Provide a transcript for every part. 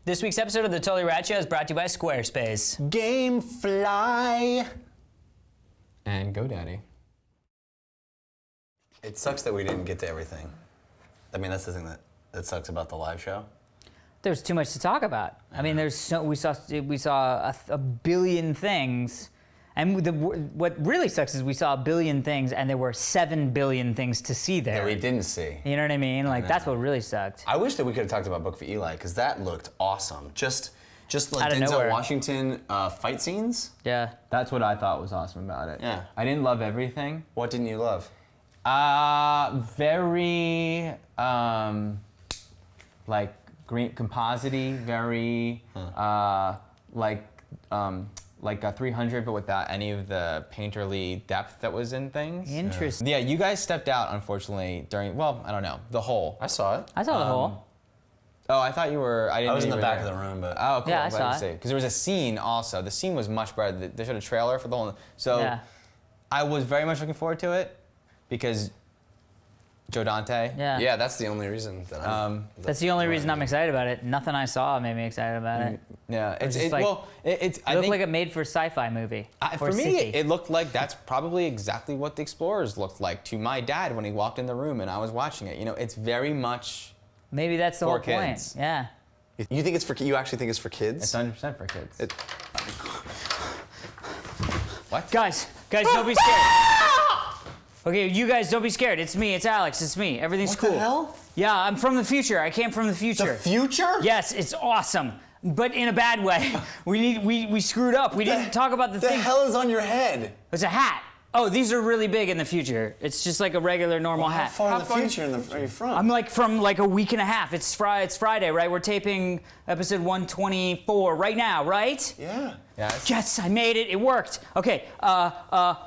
This week's episode of the Totally Rad Show is brought to you by Squarespace. Gamefly. And GoDaddy. It sucks that we didn't get to everything. I mean, that's the thing that sucks about the live show. There's too much to talk about. I mean, we saw a billion things, and what really sucks is we saw a billion things, and there were 7 billion things to see there. That we didn't see. You know what I mean? Like that's what really sucked. I wish that we could have talked about Book for Eli, because that looked awesome. Just like Denzel Washington fight scenes. Yeah. That's what I thought was awesome about it. Yeah. I didn't love everything. What didn't you love? Very like green composite-y, very like a 300, but without any of the painterly depth that was in things. Interesting. Yeah, you guys stepped out, unfortunately, during, well, I don't know, the hole. I saw it. I saw the hole. Oh, I thought you were, I was in the back there. of the room, but... Oh, cool. Yeah, I saw it. Because there was a scene also. The scene was much better. They showed a trailer for the whole, so Yeah. I was very much looking forward to it because Joe Dante. Yeah. Yeah, that's the only reason that I'm... That's the only reason I'm excited about it. Nothing I saw made me excited about it. Yeah, It I looked think like a made-for sci-fi movie. for me, it looked like that's probably exactly what the Explorers looked like to my dad when he walked in the room and I was watching it. You know, it's very much Maybe that's the whole for kids. point. Yeah. You think it's for... You actually think it's for kids? It's 100% for kids. What? Guys, don't be scared. Okay, you guys don't be scared. It's me, it's Alex, it's me. Everything's cool. What the hell? Yeah, I'm from the future. I came from the future. The future? Yes, it's awesome. But in a bad way. We screwed up. We didn't talk about the thing. The hell is on your head? It's a hat. Oh, these are really big in the future. It's just like a regular normal How hat. far in the future are you from? I'm like from like a week and a half. It's Friday, right? We're taping episode 124 right now, right? Yeah. Yes, I made it. It worked. Okay,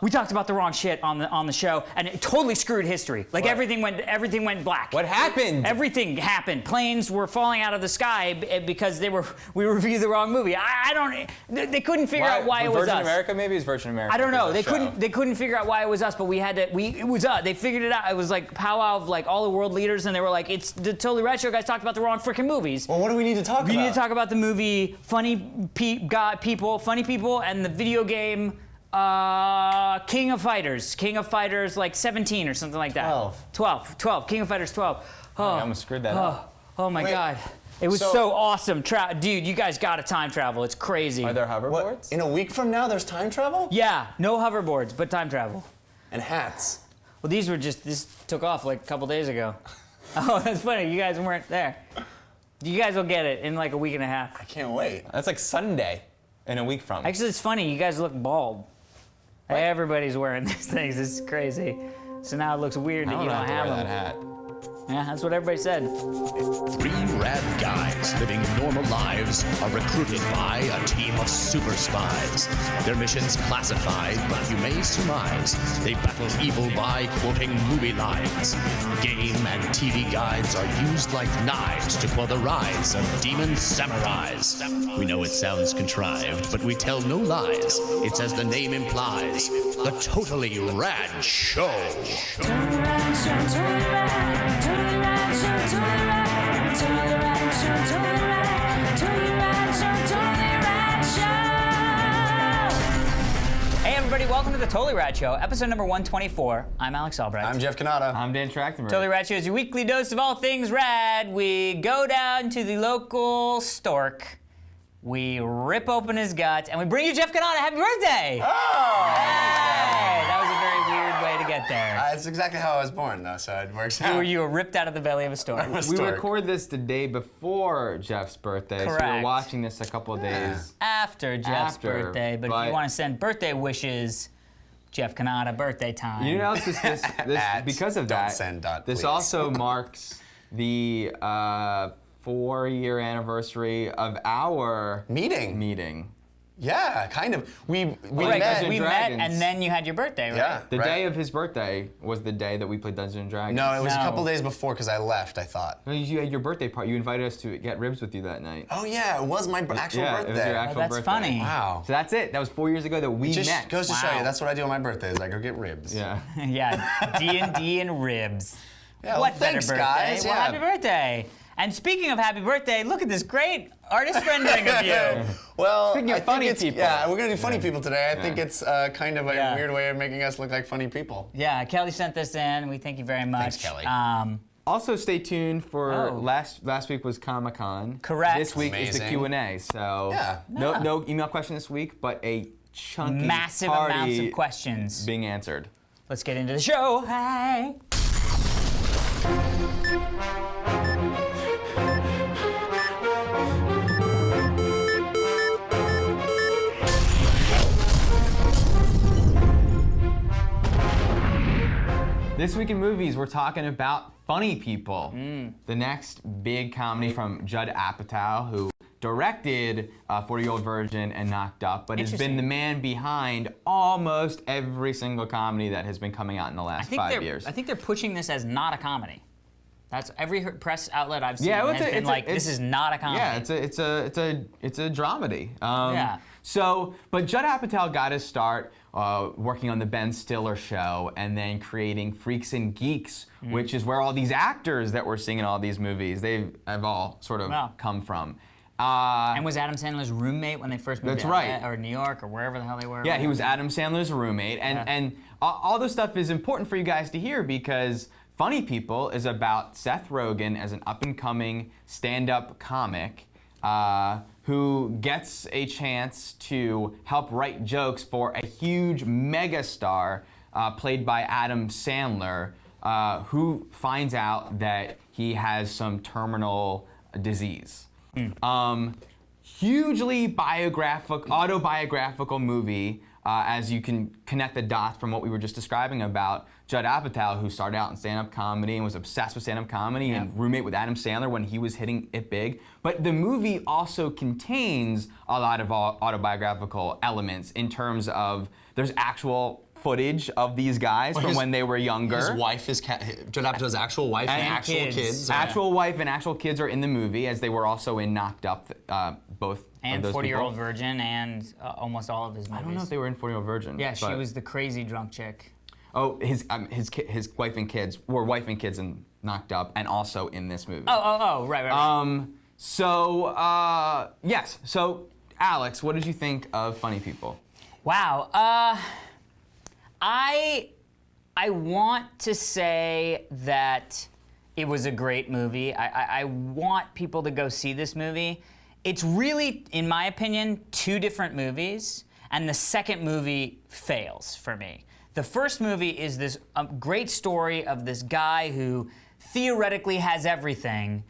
we talked about the wrong shit on the show, and it totally screwed history. Like everything went black. What happened? Everything happened. Planes were falling out of the sky because we reviewed the wrong movie. They couldn't figure out why it was Virgin us. America, maybe it's Virgin America. I don't know. They show. couldn't figure out why it was us, but it was us. They figured it out. It was like powwow of like all the world leaders, and they were like, "It's the Totally Rad Show guys talked about the wrong freaking movies." Well, what do we need to talk about? We need to talk about the movie Funny People, and the video game King of Fighters like 17 or something like that. 12. King of Fighters 12. I almost screwed that up. Oh my God. It was so awesome. Dude, you guys gotta time travel. It's crazy. Are there hoverboards? What? In a week from now, there's time travel? Yeah, no hoverboards, but time travel. And hats. Well, this took off like a couple days ago. Oh, that's funny. You guys weren't there. You guys will get it in like a week and a half. I can't wait. That's like Sunday in a week from. Actually, it's funny. You guys look bald. What? Everybody's wearing these things. It's crazy. So now it looks weird that you don't have wear them. that hat. Yeah, that's what everybody said. 3 rad guys living normal lives are recruited by a team of super spies. Their missions classified, but you may surmise they battle evil by quoting movie lines. Game and TV guides are used like knives to quell the rise of demon samurais. We know it sounds contrived, but we tell no lies. It's as the name implies, the Totally Rad Show. Hey everybody, welcome to the Totally Rad Show, episode number 124. I'm Alex Albrecht. I'm Jeff Canada. I'm Dan Trachtenberg. Totally Rad Show is your weekly dose of all things rad. We go down to the local stork, we rip open his guts, and we bring you Jeff Canada. Happy birthday! Oh! Hey, that was a very weird way to get there. It's exactly how I was born, though, so it works out. You were ripped out of the belly of a stork. We record this the day before Jeff's birthday, so Correct. we're watching this a couple of days. After Jeff's birthday, but if you want to send birthday wishes, Jeff Canada, birthday time. You know, this because of that, this please. also marks the 4-year anniversary of our meeting. Yeah, kind of. We Right, 'cause met. we met, and then you had your birthday, right? Yeah. The day of his birthday was the day that we played Dungeons and Dragons. No, it was a No. couple days before because I left, I thought. No, you had your birthday party. You invited us to get ribs with you that night. Oh, yeah, it was my actual yeah, birthday. it was your actual that's birthday. funny. Wow. So that's it. That was 4 years ago that we Just met. goes to show Wow. you, that's what I do on my birthday, is I go get ribs. Yeah. Yeah, D&D and ribs. Yeah, what well, better thanks, birthday? guys. Well, Yeah. happy birthday. And speaking of happy birthday, look at this great artist rendering of you. Well, Speaking of funny people. Yeah, we're gonna do funny people today. I think it's kind of a Yeah. weird way of making us look like funny people. Yeah, Kelly sent this in. We thank you very much. Thanks, Kelly. Also, stay tuned for Oh. last week was Comic-Con. Correct. This week is the Amazing. Q&A. So Yeah. no email question this week, but a chunky Massive party amounts of questions. being answered. Let's get into the show. Hey. This week in movies, we're talking about Funny People, the next big comedy from Judd Apatow, who directed 40-Year-Old Virgin and Knocked Up, but has been Interesting. the man behind almost every single comedy that has been coming out in the last 5 years. I think they're pushing this as not a comedy. That's every press outlet I've seen well, has been like, this is not a comedy. Yeah, it's a dramedy. Yeah. So, but Judd Apatow got his start working on the Ben Stiller show, and then creating Freaks and Geeks, which is where all these actors that we're seeing in all these movies have all sort of Wow. come from. And was Adam Sandler's roommate when they first moved That's to right. LA or New York or wherever the hell they were. Yeah, he was Adam Sandler's roommate, and all this stuff is important for you guys to hear because Funny People is about Seth Rogen as an up-and-coming stand-up comic who gets a chance to help write jokes for a huge megastar played by Adam Sandler, who finds out that he has some terminal disease. Hugely autobiographical movie, as you can connect the dots from what we were just describing about Judd Apatow, who started out in stand-up comedy and was obsessed with stand-up comedy and roommate with Adam Sandler when he was hitting it big. But the movie also contains a lot of autobiographical elements in terms of there's actual footage of these guys from when they were younger. His wife is Judd Apatow's actual wife and actual kids. Actual wife and actual kids are in the movie, as they were also in Knocked Up, both And of those 40-Year-Old people. Virgin and almost all of his movies. I don't know if they were in 40-Year-Old Virgin. Yeah, she but- was the crazy drunk chick. Oh, his wife and kids were wife and kids in Knocked Up, and also in this movie. Right. Yes. So, Alex, what did you think of Funny People? Wow. I want to say that it was a great movie. I want people to go see this movie. It's really, in my opinion, two different movies, and the second movie fails for me. The first movie is this great story of this guy who theoretically has everything: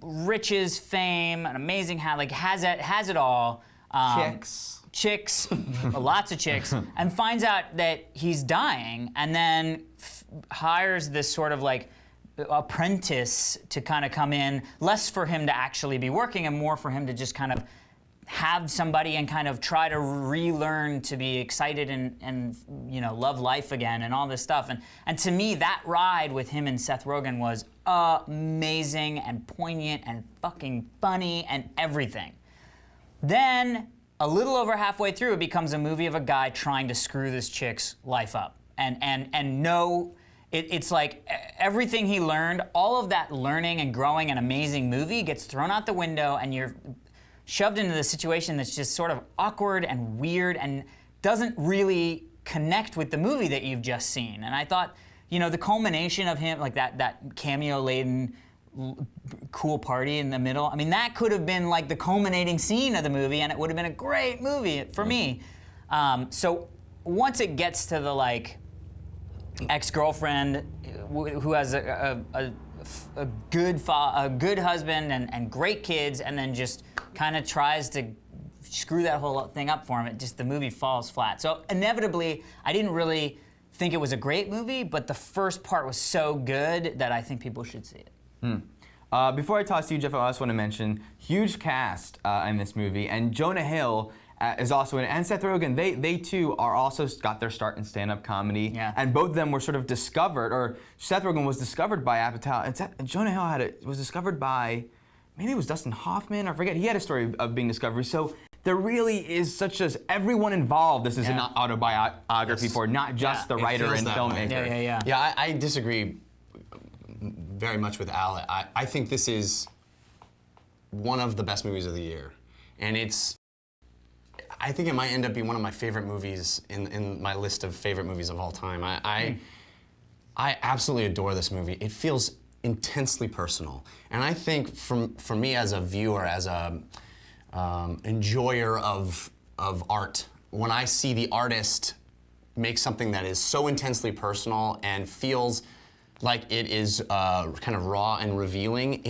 riches, fame, an amazing house, like has it all. Chicks, lots of chicks, and finds out that he's dying, and then hires this sort of like apprentice to kind of come in, less for him to actually be working and more for him to just kind of have somebody and kind of try to relearn to be excited and you know, love life again and all this stuff. And to me, that ride with him and Seth Rogen was amazing and poignant and fucking funny and everything. Then, a little over halfway through, it becomes a movie of a guy trying to screw this chick's life up. It's like everything he learned, all of that learning and growing an amazing movie gets thrown out the window, and you're shoved into this situation that's just sort of awkward and weird and doesn't really connect with the movie that you've just seen. And I thought, you know, the culmination of him, like that cameo-laden cool party in the middle, I mean, that could have been like the culminating scene of the movie, and it would have been a great movie for me. So once it gets to the like ex-girlfriend who has a good husband and great kids, and then just kind of tries to screw that whole thing up for him, the movie falls flat. So inevitably, I didn't really think it was a great movie, but the first part was so good that I think people should see it. Before I toss to you, Jeff, I also want to mention huge cast in this movie, and Jonah Hill is also in it, and Seth Rogen. They too are also got their start in stand-up comedy, and both of them were sort of discovered, or Seth Rogen was discovered by Apatow, and Jonah Hill was discovered by, maybe it was Dustin Hoffman, I forget. He had a story of being discovered. So there really is such as everyone involved. This is an autobiography for not just the writer and filmmaker. Yeah. Yeah, I disagree very much with Al. I think this is one of the best movies of the year. And I think it might end up being one of my favorite movies in my list of favorite movies of all time. I absolutely adore this movie. It feels intensely personal. And I think for me as a viewer, as a enjoyer of art, when I see the artist make something that is so intensely personal and feels like it is kind of raw and revealing,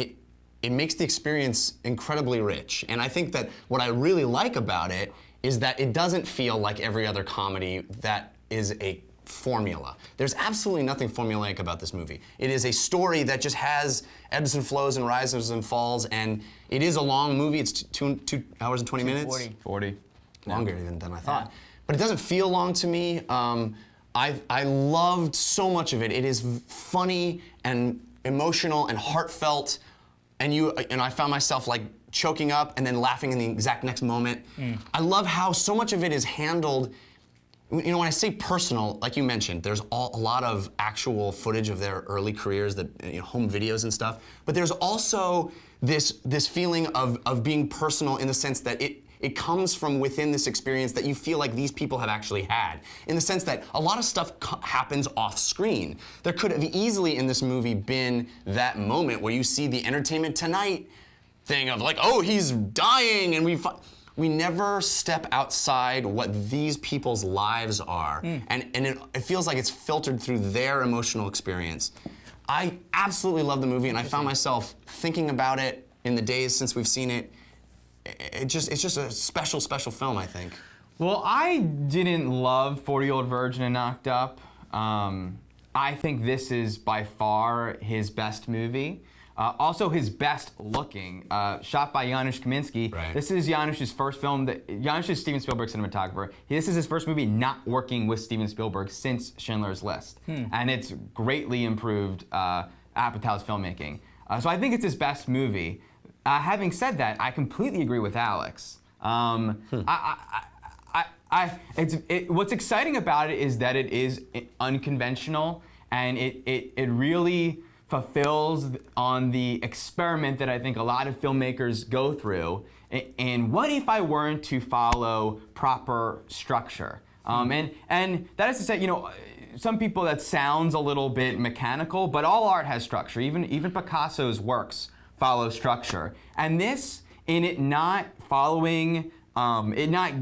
it makes the experience incredibly rich. And I think that what I really like about it is that it doesn't feel like every other comedy that is a formula. There's absolutely nothing formulaic about this movie. It is a story that just has ebbs and flows and rises and falls, and it is a long movie. It's 2 hours and 20 minutes. 40. Longer even than I thought. But it doesn't feel long to me. I loved so much of it. It is funny and emotional and heartfelt, and I found myself like choking up and then laughing in the exact next moment. I love how so much of it is handled. You know, when I say personal, like you mentioned, there's a lot of actual footage of their early careers, home videos and stuff. But there's also this feeling of being personal in the sense that it comes from within this experience that you feel like these people have actually had. In the sense that a lot of stuff happens off screen. There could have easily in this movie been that moment where you see the Entertainment Tonight thing of like, oh, he's dying, and we never step outside what these people's lives are. And it feels like it's filtered through their emotional experience. I absolutely love the movie, and I found myself thinking about it in the days since we've seen it. It's just a special, special film, I think. Well, I didn't love 40-Year-Old Virgin and Knocked Up. I think this is by far his best movie. Also his best looking, shot by Janusz Kaminski. Right. This is Janusz's first film. Janusz is Steven Spielberg's cinematographer. This is his first movie not working with Steven Spielberg since Schindler's List. And it's greatly improved Apatow's filmmaking. So I think it's his best movie. Having said that, I completely agree with Alex. What's exciting about it is that it is unconventional, and it really fulfills on the experiment that I think a lot of filmmakers go through. And what if I weren't to follow proper structure? And that is to say, some people that sounds a little bit mechanical, but all art has structure. Even Picasso's works follow structure. And this, in it not following, it not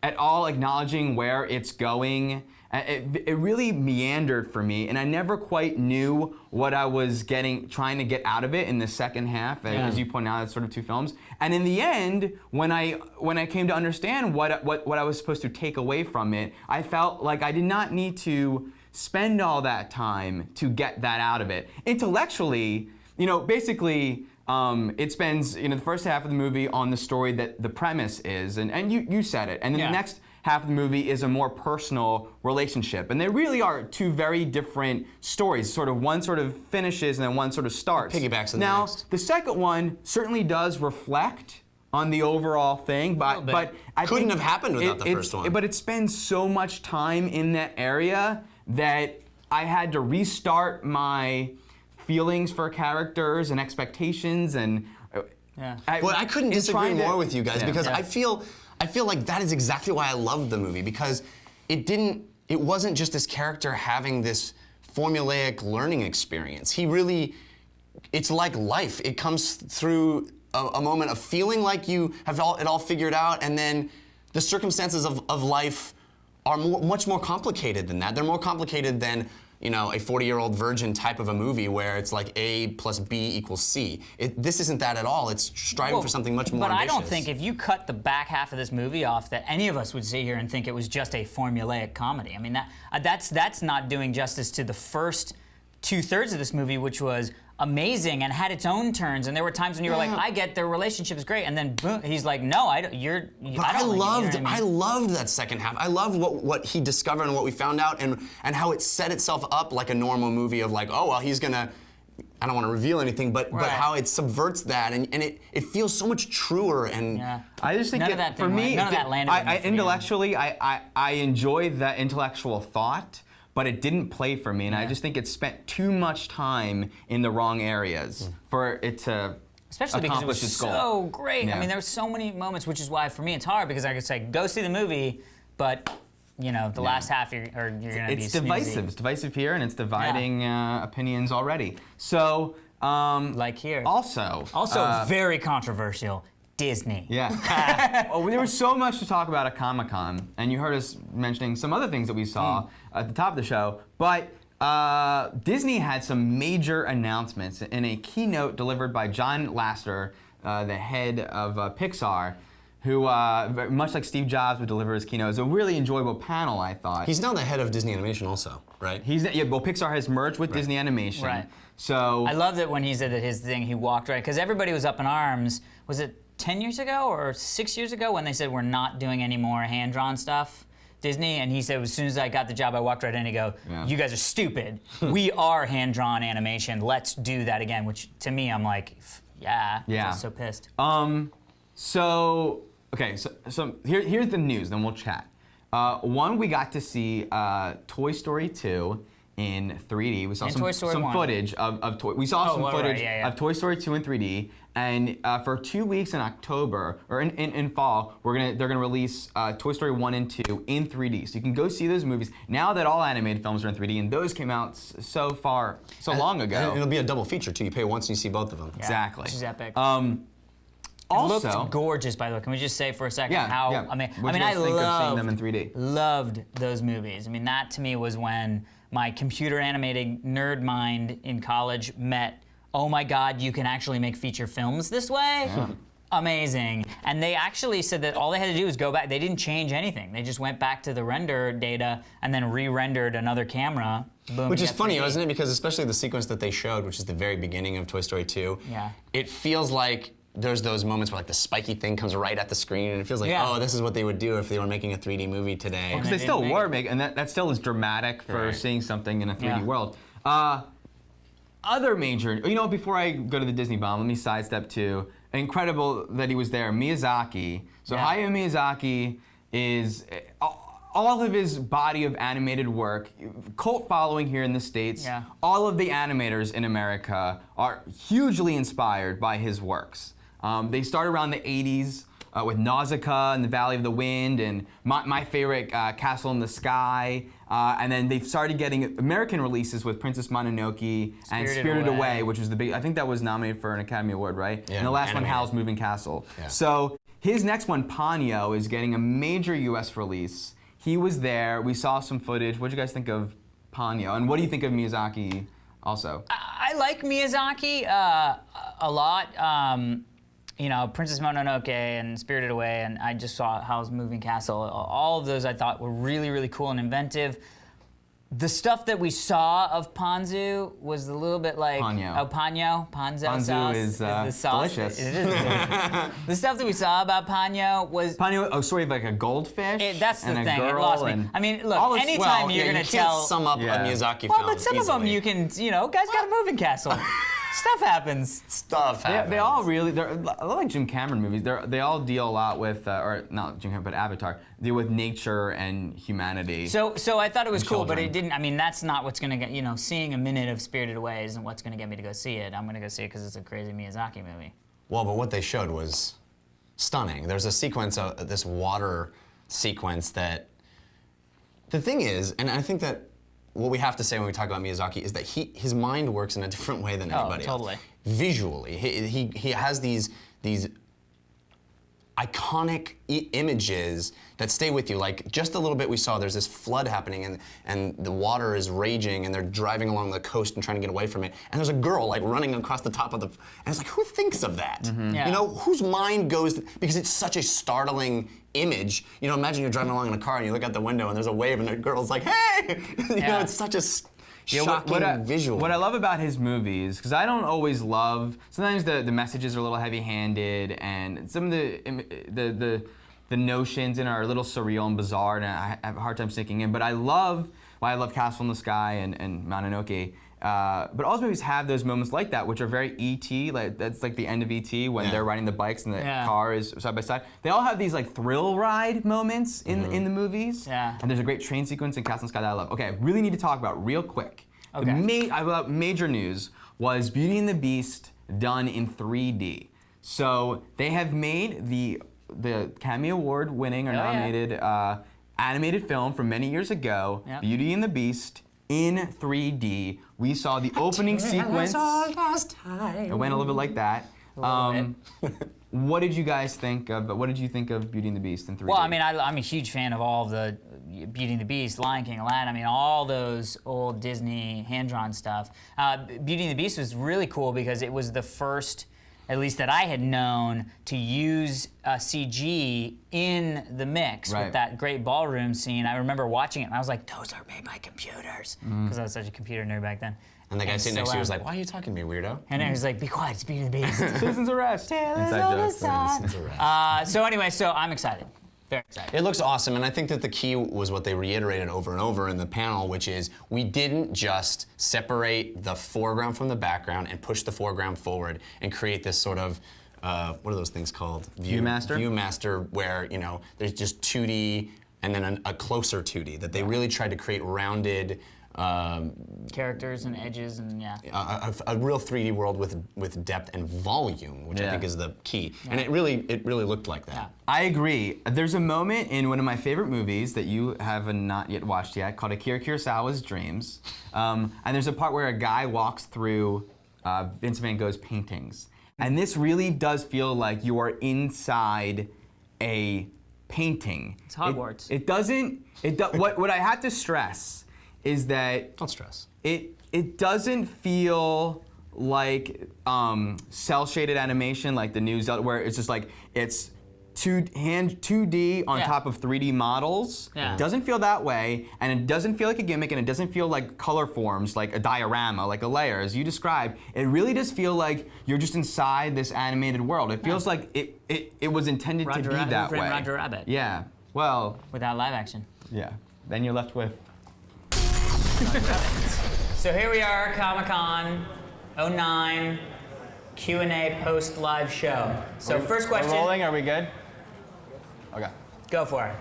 at all acknowledging where it's going, it really meandered for me, and I never quite knew what I was trying to get out of it in the second half. As you point out, it's sort of two films. And in the end, when I came to understand what I was supposed to take away from it, I felt like I did not need to spend all that time to get that out of it. Intellectually, basically, it spends the first half of the movie on the story that the premise is, and you said it, and then the next half of the movie is a more personal relationship, and they really are two very different stories. One sort of finishes and then one sort of starts. Piggybacks on the now, next. the second one certainly does reflect on the overall thing, but I couldn't think have happened without the first one. But it spends so much time in that area that I had to restart my feelings for characters and expectations, and I couldn't disagree more with you guys because I feel like that is exactly why I loved the movie, because it wasn't just this character having this formulaic learning experience. It's like life. It comes through a moment of feeling like you have it all figured out, and then the circumstances of life are much more complicated than that. They're more complicated than a 40-Year-Old Virgin type of a movie where it's like A plus B equals C. This isn't that at all. It's striving for something much more ambitious. But I don't think if you cut the back half of this movie off that any of us would sit here and think it was just a formulaic comedy. I mean, that's not doing justice to the first 2/3 of this movie, which was amazing and had its own turns. And there were times when you were like, I get their relationship is great, and then boom, he's like, no, I don't. I loved that second half. I loved what he discovered and what we found out, and how it set itself up like a normal movie of like, oh well, he's gonna. I don't want to reveal anything, but how it subverts that, and it feels so much truer. And I just think none of that landed. Intellectually, I enjoy that intellectual thought, but it didn't play for me, and I just think it spent too much time in the wrong areas for it to Especially because it was accomplish its goal. so great. Yeah. I mean, there were so many moments, which is why for me it's hard because I could say, go see the movie, but the last half you're going to be It's divisive. snoozy. It's divisive here, and it's dividing opinions already. So, Like here. also very controversial. Disney. Yeah. Well, there was so much to talk about at Comic-Con, and you heard us mentioning some other things that we saw at the top of the show, but Disney had some major announcements in a keynote delivered by John Lasseter, the head of Pixar, who, much like Steve Jobs would deliver his keynote. It was a really enjoyable panel, I thought. He's now the head of Disney Animation also, right? Pixar has merged with Disney Animation. Right. So I loved it when he said that his thing, he walked right, because everybody was up in arms. Was it 10 years ago or 6 years ago when they said we're not doing any more hand-drawn stuff? Disney, and he said as soon as I got the job, I walked right in and go, you guys are stupid. We are hand-drawn animation. Let's do that again, which to me, I'm like, yeah. I was so pissed. So here's the news, then we'll chat. One, we got to see Toy Story 2 in 3D. We saw some footage of Toy. We saw some footage of Toy Story 2 in 3D, and for 2 weeks in October or in fall, they're gonna release Toy Story 1 and 2 in 3D. So you can go see those movies now that all animated films are in 3D, and those came out so long ago. And it'll be a double feature too. You pay once and you see both of them. Yeah, Exactly. Which is epic. Also, it looked gorgeous, by the way. Can we just say for a second how? Yeah. I mean, What do you guys think of seeing them in 3D? Loved those movies. I mean, that to me was when my computer animating nerd mind in college met. Oh my God, you can actually make feature films this way. Yeah. Amazing. And they actually said that all they had to do was go back. They didn't change anything. They just went back to the render data and then re-rendered another camera. Boom, Which you is got funny, 3D. isn't it? Because especially the sequence that they showed, which is the very beginning of Toy Story 2, it feels like there's those moments where like the spiky thing comes right at the screen, and it feels like, oh, this is what they would do if they were making a 3D movie today. Because they still were making, and that still is dramatic for seeing something in a 3D world. Other major, before I go to the Disney bomb, let me sidestep to incredible that he was there, Miyazaki. So Hayao Miyazaki is all of his body of animated work, cult following here in the States. Yeah. All of the animators in America are hugely inspired by his works. They started around the 80s with Nausicaa and the Valley of the Wind, and my favorite, Castle in the Sky. And then they started getting American releases with Princess Mononoke and Spirited Away, which was the big, I think that was nominated for an Academy Award, right? Yeah, and the last animated. one, Howl's Moving Castle. Yeah. So his next one, Ponyo, is getting a major US release. He was there, we saw some footage. What did you guys think of Ponyo? And what do you think of Miyazaki also? I like Miyazaki a lot. Princess Mononoke and Spirited Away, and I just saw Howl's Moving Castle. All of those I thought were really, really cool and inventive. The stuff that we saw of Ponzu was a little bit like Ponyo. Ponzo Ponzu sauce is the sauce. Delicious. It is delicious. The stuff that we saw about Ponyo was Sort of like a goldfish. that's the and a thing. It girl lost me. and I mean, look, anytime you're gonna you tell. can't sum up a Miyazaki film. Well, but some of them easily. you can. Guys got a moving castle. Stuff happens. Stuff happens. They all really, they're like Jim Cameron movies. They all deal a lot with, or not Jim Cameron, but Avatar, deal with nature and humanity. So I thought it was cool, but children. it didn't. I mean, that's not what's gonna get. Seeing a minute of Spirited Away isn't what's gonna get me to go see it. I'm gonna go see it because it's a crazy Miyazaki movie. Well, but what they showed was stunning. There's a sequence of this water sequence that. The thing is, and I think that what we have to say when we talk about Miyazaki is that his mind works in a different way than anybody totally. else. Visually, he has these iconic images that stay with you. Like just a little bit we saw, there's this flood happening and the water is raging and they're driving along the coast and trying to get away from it. And there's a girl like running across the top of the, and it's like, who thinks of that? Mm-hmm. Yeah. Whose mind goes, because it's such a startling image. Imagine you're driving along in a car and you look out the window and there's a wave and the girl's like, hey! It's such a shocking visual. What I love about his movies, because I don't always love, sometimes the messages are a little heavy-handed and some of the notions in are a little surreal and bizarre, and I have a hard time sinking in, but I love Castle in the Sky and Mononoke, but all those movies have those moments like that, which are very E.T. Like that's like the end of E.T. when they're riding the bikes and the car is side by side. They all have these like thrill ride moments in the movies. Yeah. And there's a great train sequence in Castle in the Sky that I love. Okay, I really need to talk about real quick. Okay. Major news was Beauty and the Beast done in 3D. So they have made the Academy Award winning or nominated animated film from many years ago, Beauty and the Beast, in 3D. We saw the opening sequence. It went a little bit like that. What did you guys think of? What did you think of Beauty and the Beast in 3D? Well, I mean, I'm a huge fan of all of the Beauty and the Beast, Lion King, Aladdin. I mean, all those old Disney hand-drawn stuff. Beauty and the Beast was really cool because it was the first, at least that I had known, to use CG in the mix with that great ballroom scene. I remember watching it and I was like, those are made by computers, because I was such a computer nerd back then. And the guy sitting next to you was like, why are you talking to me, weirdo? And I was like, be quiet, it's Beauty and the Beast. Citizen's arrest. Citizen's arrest. So anyway, so I'm excited. Very excited. It looks awesome, and I think that the key was what they reiterated over and over in the panel, which is we didn't just separate the foreground from the background and push the foreground forward and create this sort of, what are those things called? Viewmaster? Viewmaster, where, you know, there's just 2D and then a closer 2D, that they really tried to create rounded, characters and edges and a real 3D world with depth and volume, which I think is the key. And it really looked like that. I agree. There's a moment in one of my favorite movies that you have not yet watched yet, called Akira Kurosawa's Dreams. And there's a part where a guy walks through Vincent van Gogh's paintings. And this really does feel like you are inside a painting. It's Hogwarts. What I have to stress is that Don't stress. it doesn't feel like cell-shaded animation like the new Zelda, where it's just like it's 2D on top of 3D models. Yeah. It doesn't feel that way, and it doesn't feel like a gimmick, and it doesn't feel like color forms, like a diorama, like a layer, as you described. It really does feel like you're just inside this animated world. It feels like it was intended to be that way. Roger Rabbit. Yeah. Well. Without live action. Yeah. Then you're left with. So here we are, Comic-Con 09, Q&A post-live show. So first question. We're rolling, are we good? Okay. Go for it.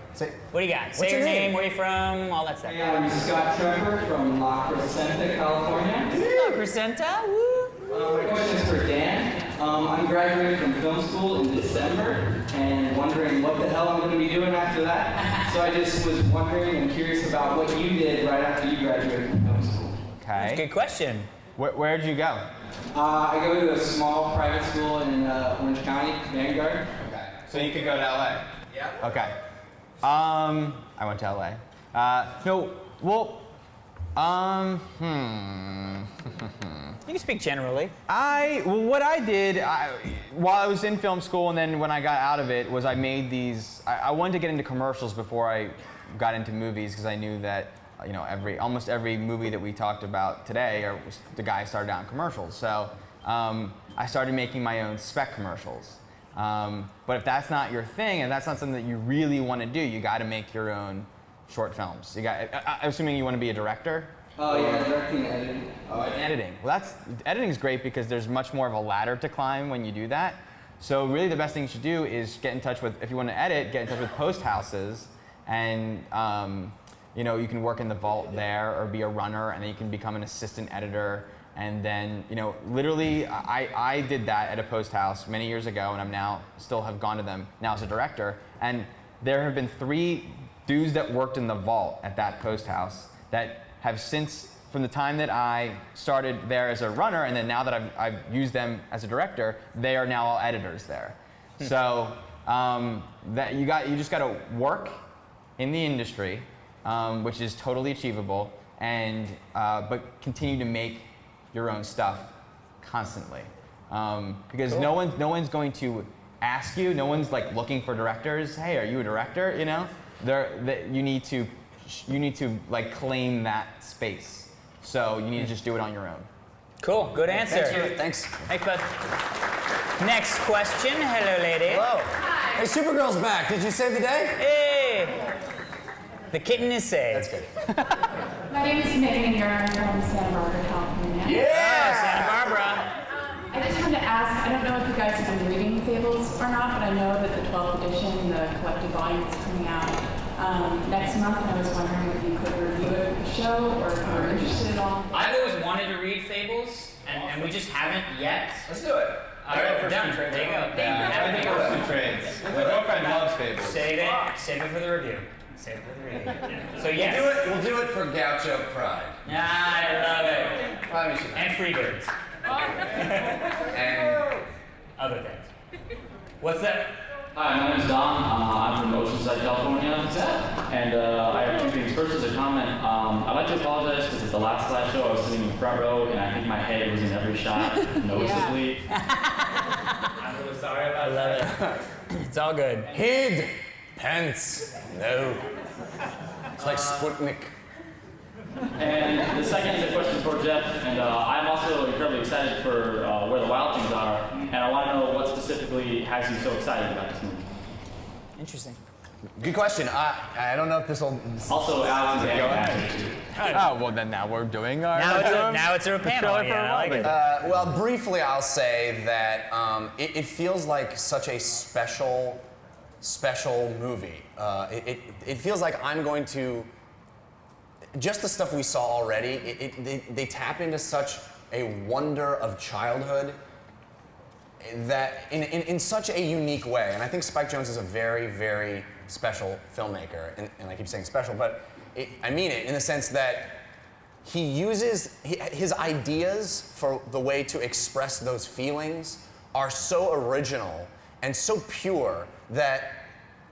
What do you got? Say your name, where you from, all that stuff. Hey, I'm Scott Trevor from La Crescenta, California. Hello, Crescenta. Woo. My question is for Dan. I'm graduating from film school in December and wondering what the hell I'm going to be doing after that. So I just was wondering and curious about what you did right after you graduated from film school. Okay. Good question. Where did you go? I go to a small private school in Orange County, Vanguard. Okay. So you could go to LA? Yeah. Okay. I went to LA. No, well, You can speak generally. What I did, while I was in film school and then when I got out of it, was I made these, I wanted to get into commercials before I got into movies, because I knew that, you know, almost every movie that we talked about today, the guy started out in commercials. So I started making my own spec commercials. But if that's not your thing, and that's not something that you really want to do, you got to make your own short films. I'm assuming you want to be a director? Oh yeah, directing and editing. Editing. Well, editing is great because there's much more of a ladder to climb when you do that. So really the best thing you should do is get in touch with, if you want to edit, get in touch with post houses, and you know, you can work in the vault there or be a runner, and then you can become an assistant editor. And then, you know, literally, I did that at a post house many years ago, and I'm now still have gone to them now as a director. And there have been 3 dudes that worked in the vault at that post house that have since, from the time that I started there as a runner, and then now that I've used them as a director, they are now all editors there. So that you just got to work in the industry, which is totally achievable, and but continue to make your own stuff constantly, because no one's going to ask you. No one's like looking for directors. Hey, are you a director? You know, you need to like claim that space. So you need to just do it on your own. Cool, good answer. Thanks. Thanks, bud. Next question. Hello, lady. Hello. Hey, Supergirl's back. Did you save the day? Hey. The kitten is saved. That's good. My name is Megan, and I'm from Santa Barbara, California. Santa Barbara. I just wanted to ask, I don't know if you guys have been reading Fables or not, but I know that the 12th edition, the collected volume, is coming out next month, and I was wondering if you could review it for the show, or if you were interested at all. I've always wanted to read Fables, and we just haven't yet. Let's do it. All right, done. There you go. First two trades. My girlfriend loves Fables. Save it for the review. Save it for the review. So yes. We'll do it for Gaucho Pride. I love it. Probably should. And Freebirds. And Other things. What's that? Hi, my name is Don. I'm from Oceanside, California. And I have two things. First is a comment. I'd like to apologize because at the last show I was sitting in the front row and I think my head was in every shot noticeably. I'm really sorry about that. I love it. It's all good. Hid. Pence. No. It's like Sputnik. And the second is a question for Jeff. And I'm also incredibly excited for where the Wild Things are. And I want to know what specifically has you so excited about this movie. Interesting. Good question. I don't know if this will. Also, Alex is a Oh, well then now we're doing our... Now it's a panel. Yeah, I like it. Well, briefly, I'll say that it feels like such a special movie. It feels like I'm going to. Just the stuff we saw already, they tap into such a wonder of childhood that in such a unique way. And I think Spike Jonze is a very, very special filmmaker. And I keep saying special, but I mean it in the sense that he uses his ideas for the way to express those feelings are so original and so pure that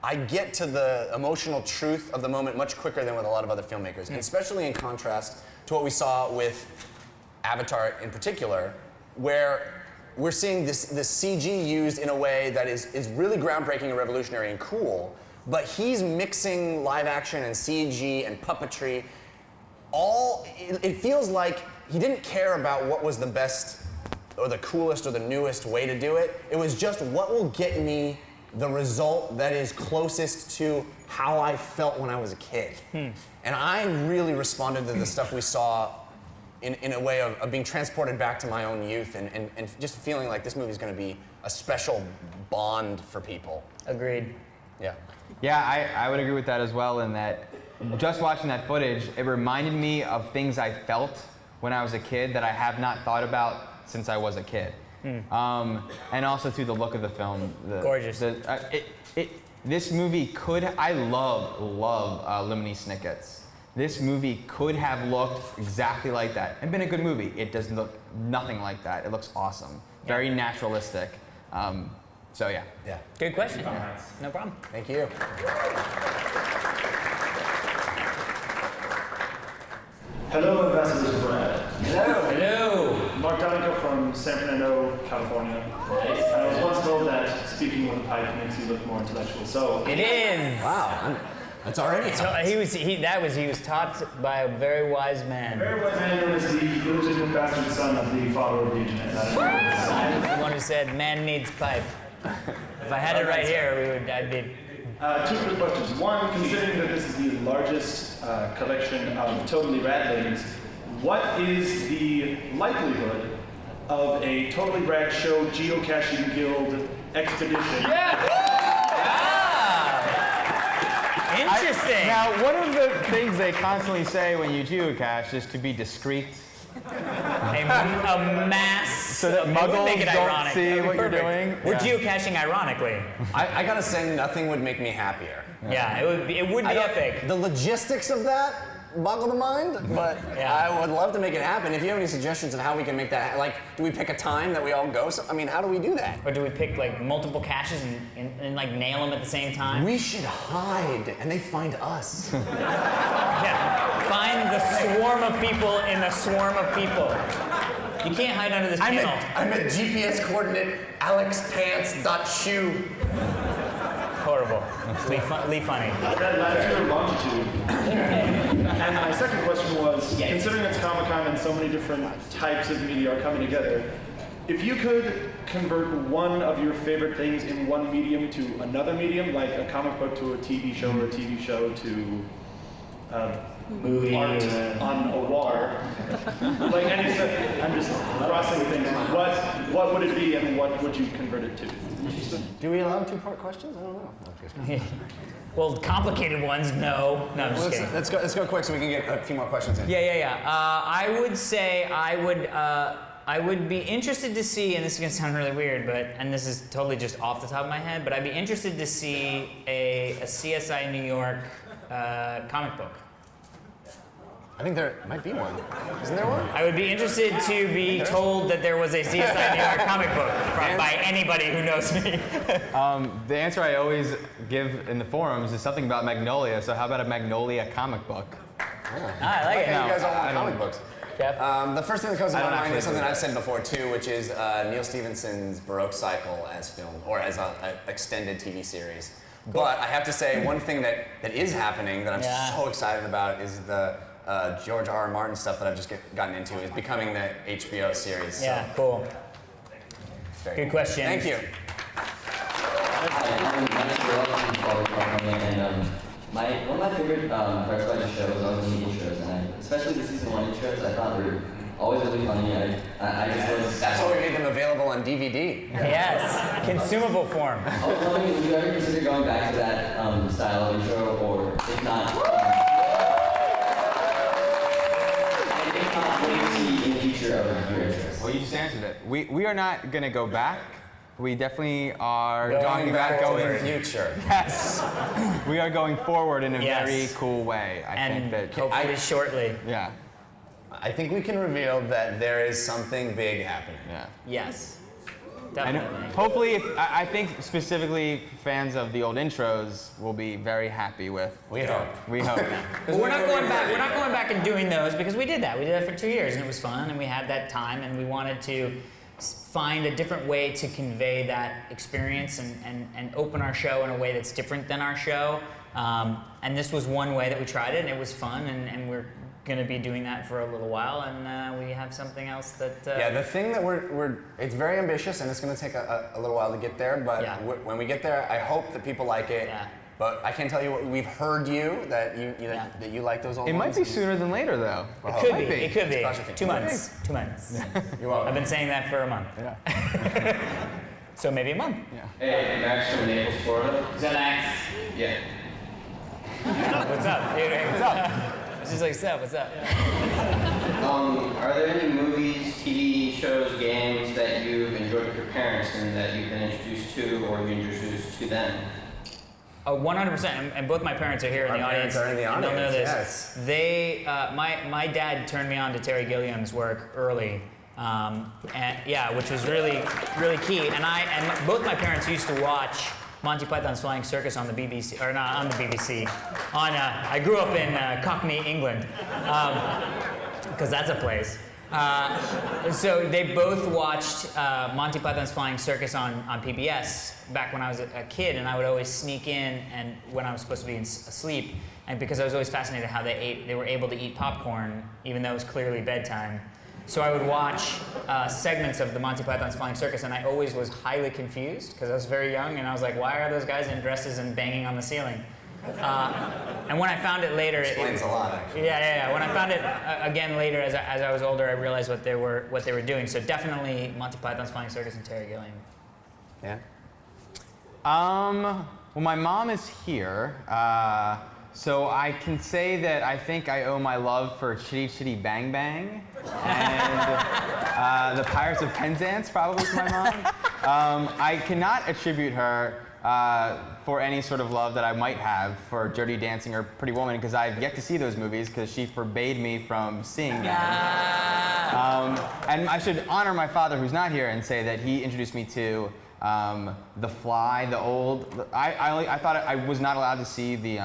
I get to the emotional truth of the moment much quicker than with a lot of other filmmakers, and especially in contrast to what we saw with Avatar in particular, where we're seeing this CG used in a way that is really groundbreaking and revolutionary and cool, but he's mixing live action and CG and puppetry. It feels like he didn't care about what was the best or the coolest or the newest way to do it. It was just what will get me the result that is closest to how I felt when I was a kid. And I really responded to the stuff we saw in a way of being transported back to my own youth and just feeling like this movie is going to be a special bond for people. Agreed. Yeah. Yeah, I would agree with that as well, in that just watching that footage, it reminded me of things I felt when I was a kid that I have not thought about since I was a kid. And also through the look of the film. Gorgeous. This movie could, I love Lemony Snicket's. This movie could have looked exactly like that and been a good movie. It does look nothing like that. It looks awesome. Very naturalistic. So yeah. Yeah. Good question. No problem. Thank you. Hello, Ambassadors Brad. Hello. Mark Donegal from San Fernando, California. And I was once told that speaking with a pipe makes you look more intellectual. So It is. Wow. That's already. So he was taught by a very wise man. very wise man known as the illegitimate bastard son of the father of the internet. I'm the one who said man needs pipe. If I had it right here, I'd be. Two quick questions. One, considering that this is the largest collection of totally rad ladies, what is the likelihood of a Totally Rad Show Geocaching Guild expedition? Interesting. Now, one of the things they constantly say when you geocache is to be discreet, a mass. so that It would muggles make it don't ironic. see That'd be what you're perfect. doing. We're Yeah. geocaching ironically. I gotta say, nothing would make me happier. Yeah, it would be epic. The logistics of that boggle the mind, but Yeah. I would love to make it happen. If you have any suggestions on how we can make that happen, like, do we pick a time that we all go? So, I mean, how do we do that? Or do we pick like multiple caches and like nail them at the same time? We should hide, and they find us. Yeah. Find the swarm of people in the swarm of people. You can't hide under this panel. I'm at GPS coordinate alexpants.shoe. Horrible. Lee Funny. That latitude or longitude. And my second question was, considering it's Comic-Con and so many different types of media are coming together, if you could convert one of your favorite things in one medium to another medium, like a comic book to a TV show or a TV show to movie art on a wall. Like anything, I'm just crossing things. What would it be, and what would you convert it to? Do we allow two-part questions? I don't know. Well, complicated ones, no. No, I'm just kidding. Let's go quick so we can get a few more questions in. Yeah. I would say I would be interested to see, and this is gonna sound really weird, and this is totally just off the top of my head, but I'd be interested to see a CSI New York comic book. I think there might be one. Isn't there one? I would be interested to be told that there was a CSI New York comic book by anybody who knows me. The answer I always give in the forums is something about Magnolia, so how about a Magnolia comic book? I like it. You guys all want comic books. Jeff? The first thing that comes to my mind is something actually I've said before too, which is Neil Stephenson's Baroque Cycle as filmed, or as an extended TV series. But I have to say, one thing that is happening that I'm so excited about is the George R.R. Martin stuff that I've just gotten into is becoming the HBO series. Yeah, cool. Good question. Thank you. Hi, I'm Dennis Burrell from and one of my favorite parts about your show was always the intros, and especially the season 1 intros, I thought were always really funny. I just was. That's why we made them available on DVD. Yes, consumable form. I was wondering, would you ever consider going back to that style of intro, or if not, what do you see in the future of your intros? Well, you just answered it. We are not going to go back. We definitely are Going back to the forward. future. Yes. We are going forward in a very cool way. I think that hopefully shortly. Yeah. I think we can reveal that there is something big happening. Yeah. Yes. And Definitely. hopefully, I think specifically fans of the old intros will be very happy with. We hope. We hope. Well, we're not going back. We're not going back and doing those because we did that. We did that for 2 years and it was fun and we had that time and we wanted to find a different way to convey that experience and open our show in a way that's different than our show. And this was one way that we tried it and it was fun and we're going to be doing that for a little while and we have something else that... Yeah, the thing that it's very ambitious and it's going to take a little while to get there, but when we get there, I hope that people like it. Yeah. But I can tell you what we've heard that you like those old It ones. might be sooner than later, though. It could be. 2 months. 2 months. You're welcome. I've been saying that for a month. Yeah. So maybe a month. Yeah. Hey, Max from Naples, Florida. Is that Max? Yeah. What's up? Hey, what's up? She's like, Steph, what's up? Are there any movies, TV shows, games that you've enjoyed with your parents and that you've been introduced to or you introduced to them? 100%, and both my parents are here in the audience. Are in the and they'll know this. Yes. They, my dad turned me on to Terry Gilliam's work early, which was really, really key. And both my parents used to watch Monty Python's Flying Circus on the BBC, or not on the BBC. I grew up in Cockney, England, because that's a place. So they both watched Monty Python's Flying Circus on PBS back when I was a kid, and I would always sneak in and when I was supposed to be asleep, and because I was always fascinated how they were able to eat popcorn even though it was clearly bedtime. So I would watch segments of the Monty Python's Flying Circus, and I always was highly confused because I was very young, and I was like, why are those guys in dresses and banging on the ceiling? And when I found it later, Explains a lot, actually. Yeah. When I found it again later, as I was older, I realized what they were doing. So definitely Monty Python's Flying Circus and Terry Gilliam. Yeah. Well, my mom is here, so I can say that I think I owe my love for Chitty Chitty Bang Bang and the Pirates of Penzance probably to my mom. I cannot attribute her for any sort of love that I might have for Dirty Dancing or Pretty Woman because I've yet to see those movies because she forbade me from seeing them. And I should honor my father who's not here and say that he introduced me to The Fly, I thought I was not allowed to see the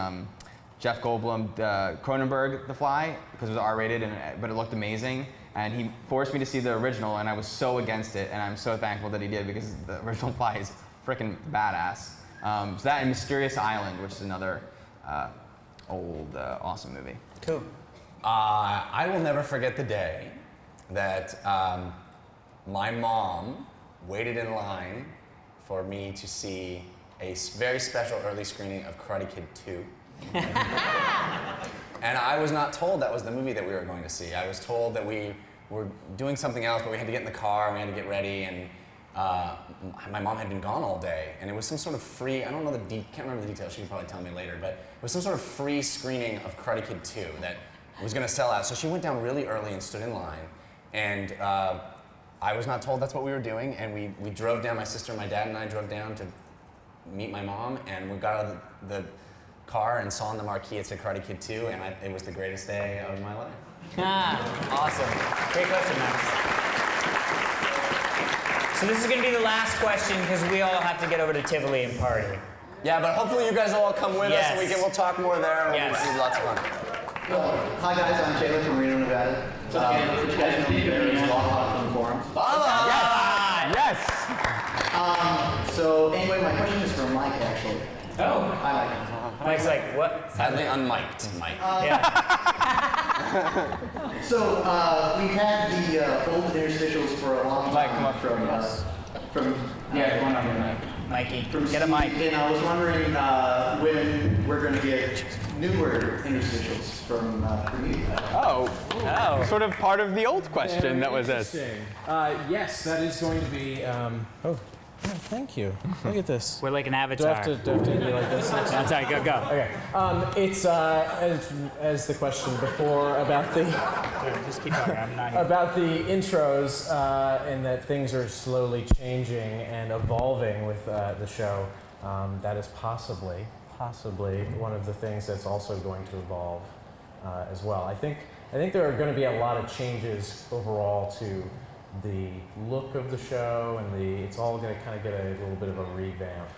Jeff Goldblum, Cronenberg, The Fly, because it was R-rated, but it looked amazing. And he forced me to see the original, and I was so against it, and I'm so thankful that he did because the original Fly is freaking badass. So that and Mysterious Island, which is another old, awesome movie. Cool. I will never forget the day that my mom waited in line for me to see a very special early screening of Karate Kid 2. And I was not told that was the movie that we were going to see. I was told that we were doing something else, but we had to get in the car and we had to get ready, and my mom had been gone all day, and it was some sort of free, I don't know can't remember the details, she can probably tell me later, but it was some sort of free screening of Karate Kid 2 that was gonna sell out. So she went down really early and stood in line, and I was not told that's what we were doing, and we drove down, my sister, my dad, and I drove down to meet my mom, and we got out of the car and saw on the marquee it said Karate Kid 2, and it was the greatest day of my life. Awesome. Great question, Max. So this is going to be the last question because we all have to get over to Tivoli and party. Yeah, but hopefully you guys will all come with us and we'll talk more there. And Yes. It'll be lots of fun. Hi guys, I'm Taylor from Reno, Nevada. You guys know me there is Lockhart from the forums. Yes! So anyway, my question is for Mike actually. Oh. Hi Mike. Mike's like, what? Sadly unmiked, Mike. So we've had the old interstitials for a long time. Mike, come up from Yeah, come on here, Mikey, from get a mic. And I was wondering when we're going to get newer interstitials from you. Oh. Oh. Sort of part of the old question that was asked. Yes, that is going to be. Oh, thank you. Look at this. We're like an Do I avatar. have to be like this? That's all right, go. Okay. It's as the question before about the Just keep talking, I'm not here. about the intros and that things are slowly changing and evolving with the show. That is possibly one of the things that's also going to evolve as well. I think there are going to be a lot of changes overall to the look of the show, and it's all going to kind of get a little bit of a revamp.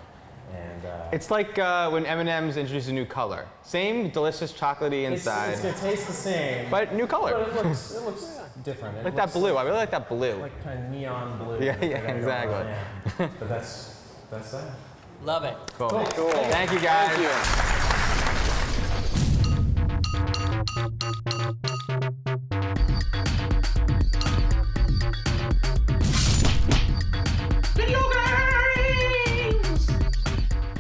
And It's like when M&M's introduced a new color. Same delicious chocolatey inside. It's going to taste the same, But new color. but it looks different. It Like that looks blue. I really like that blue. like kind of neon blue. Yeah, that they got going exactly. on, yeah. But that's that. Love it. Cool. Thank you, guys. Thank you.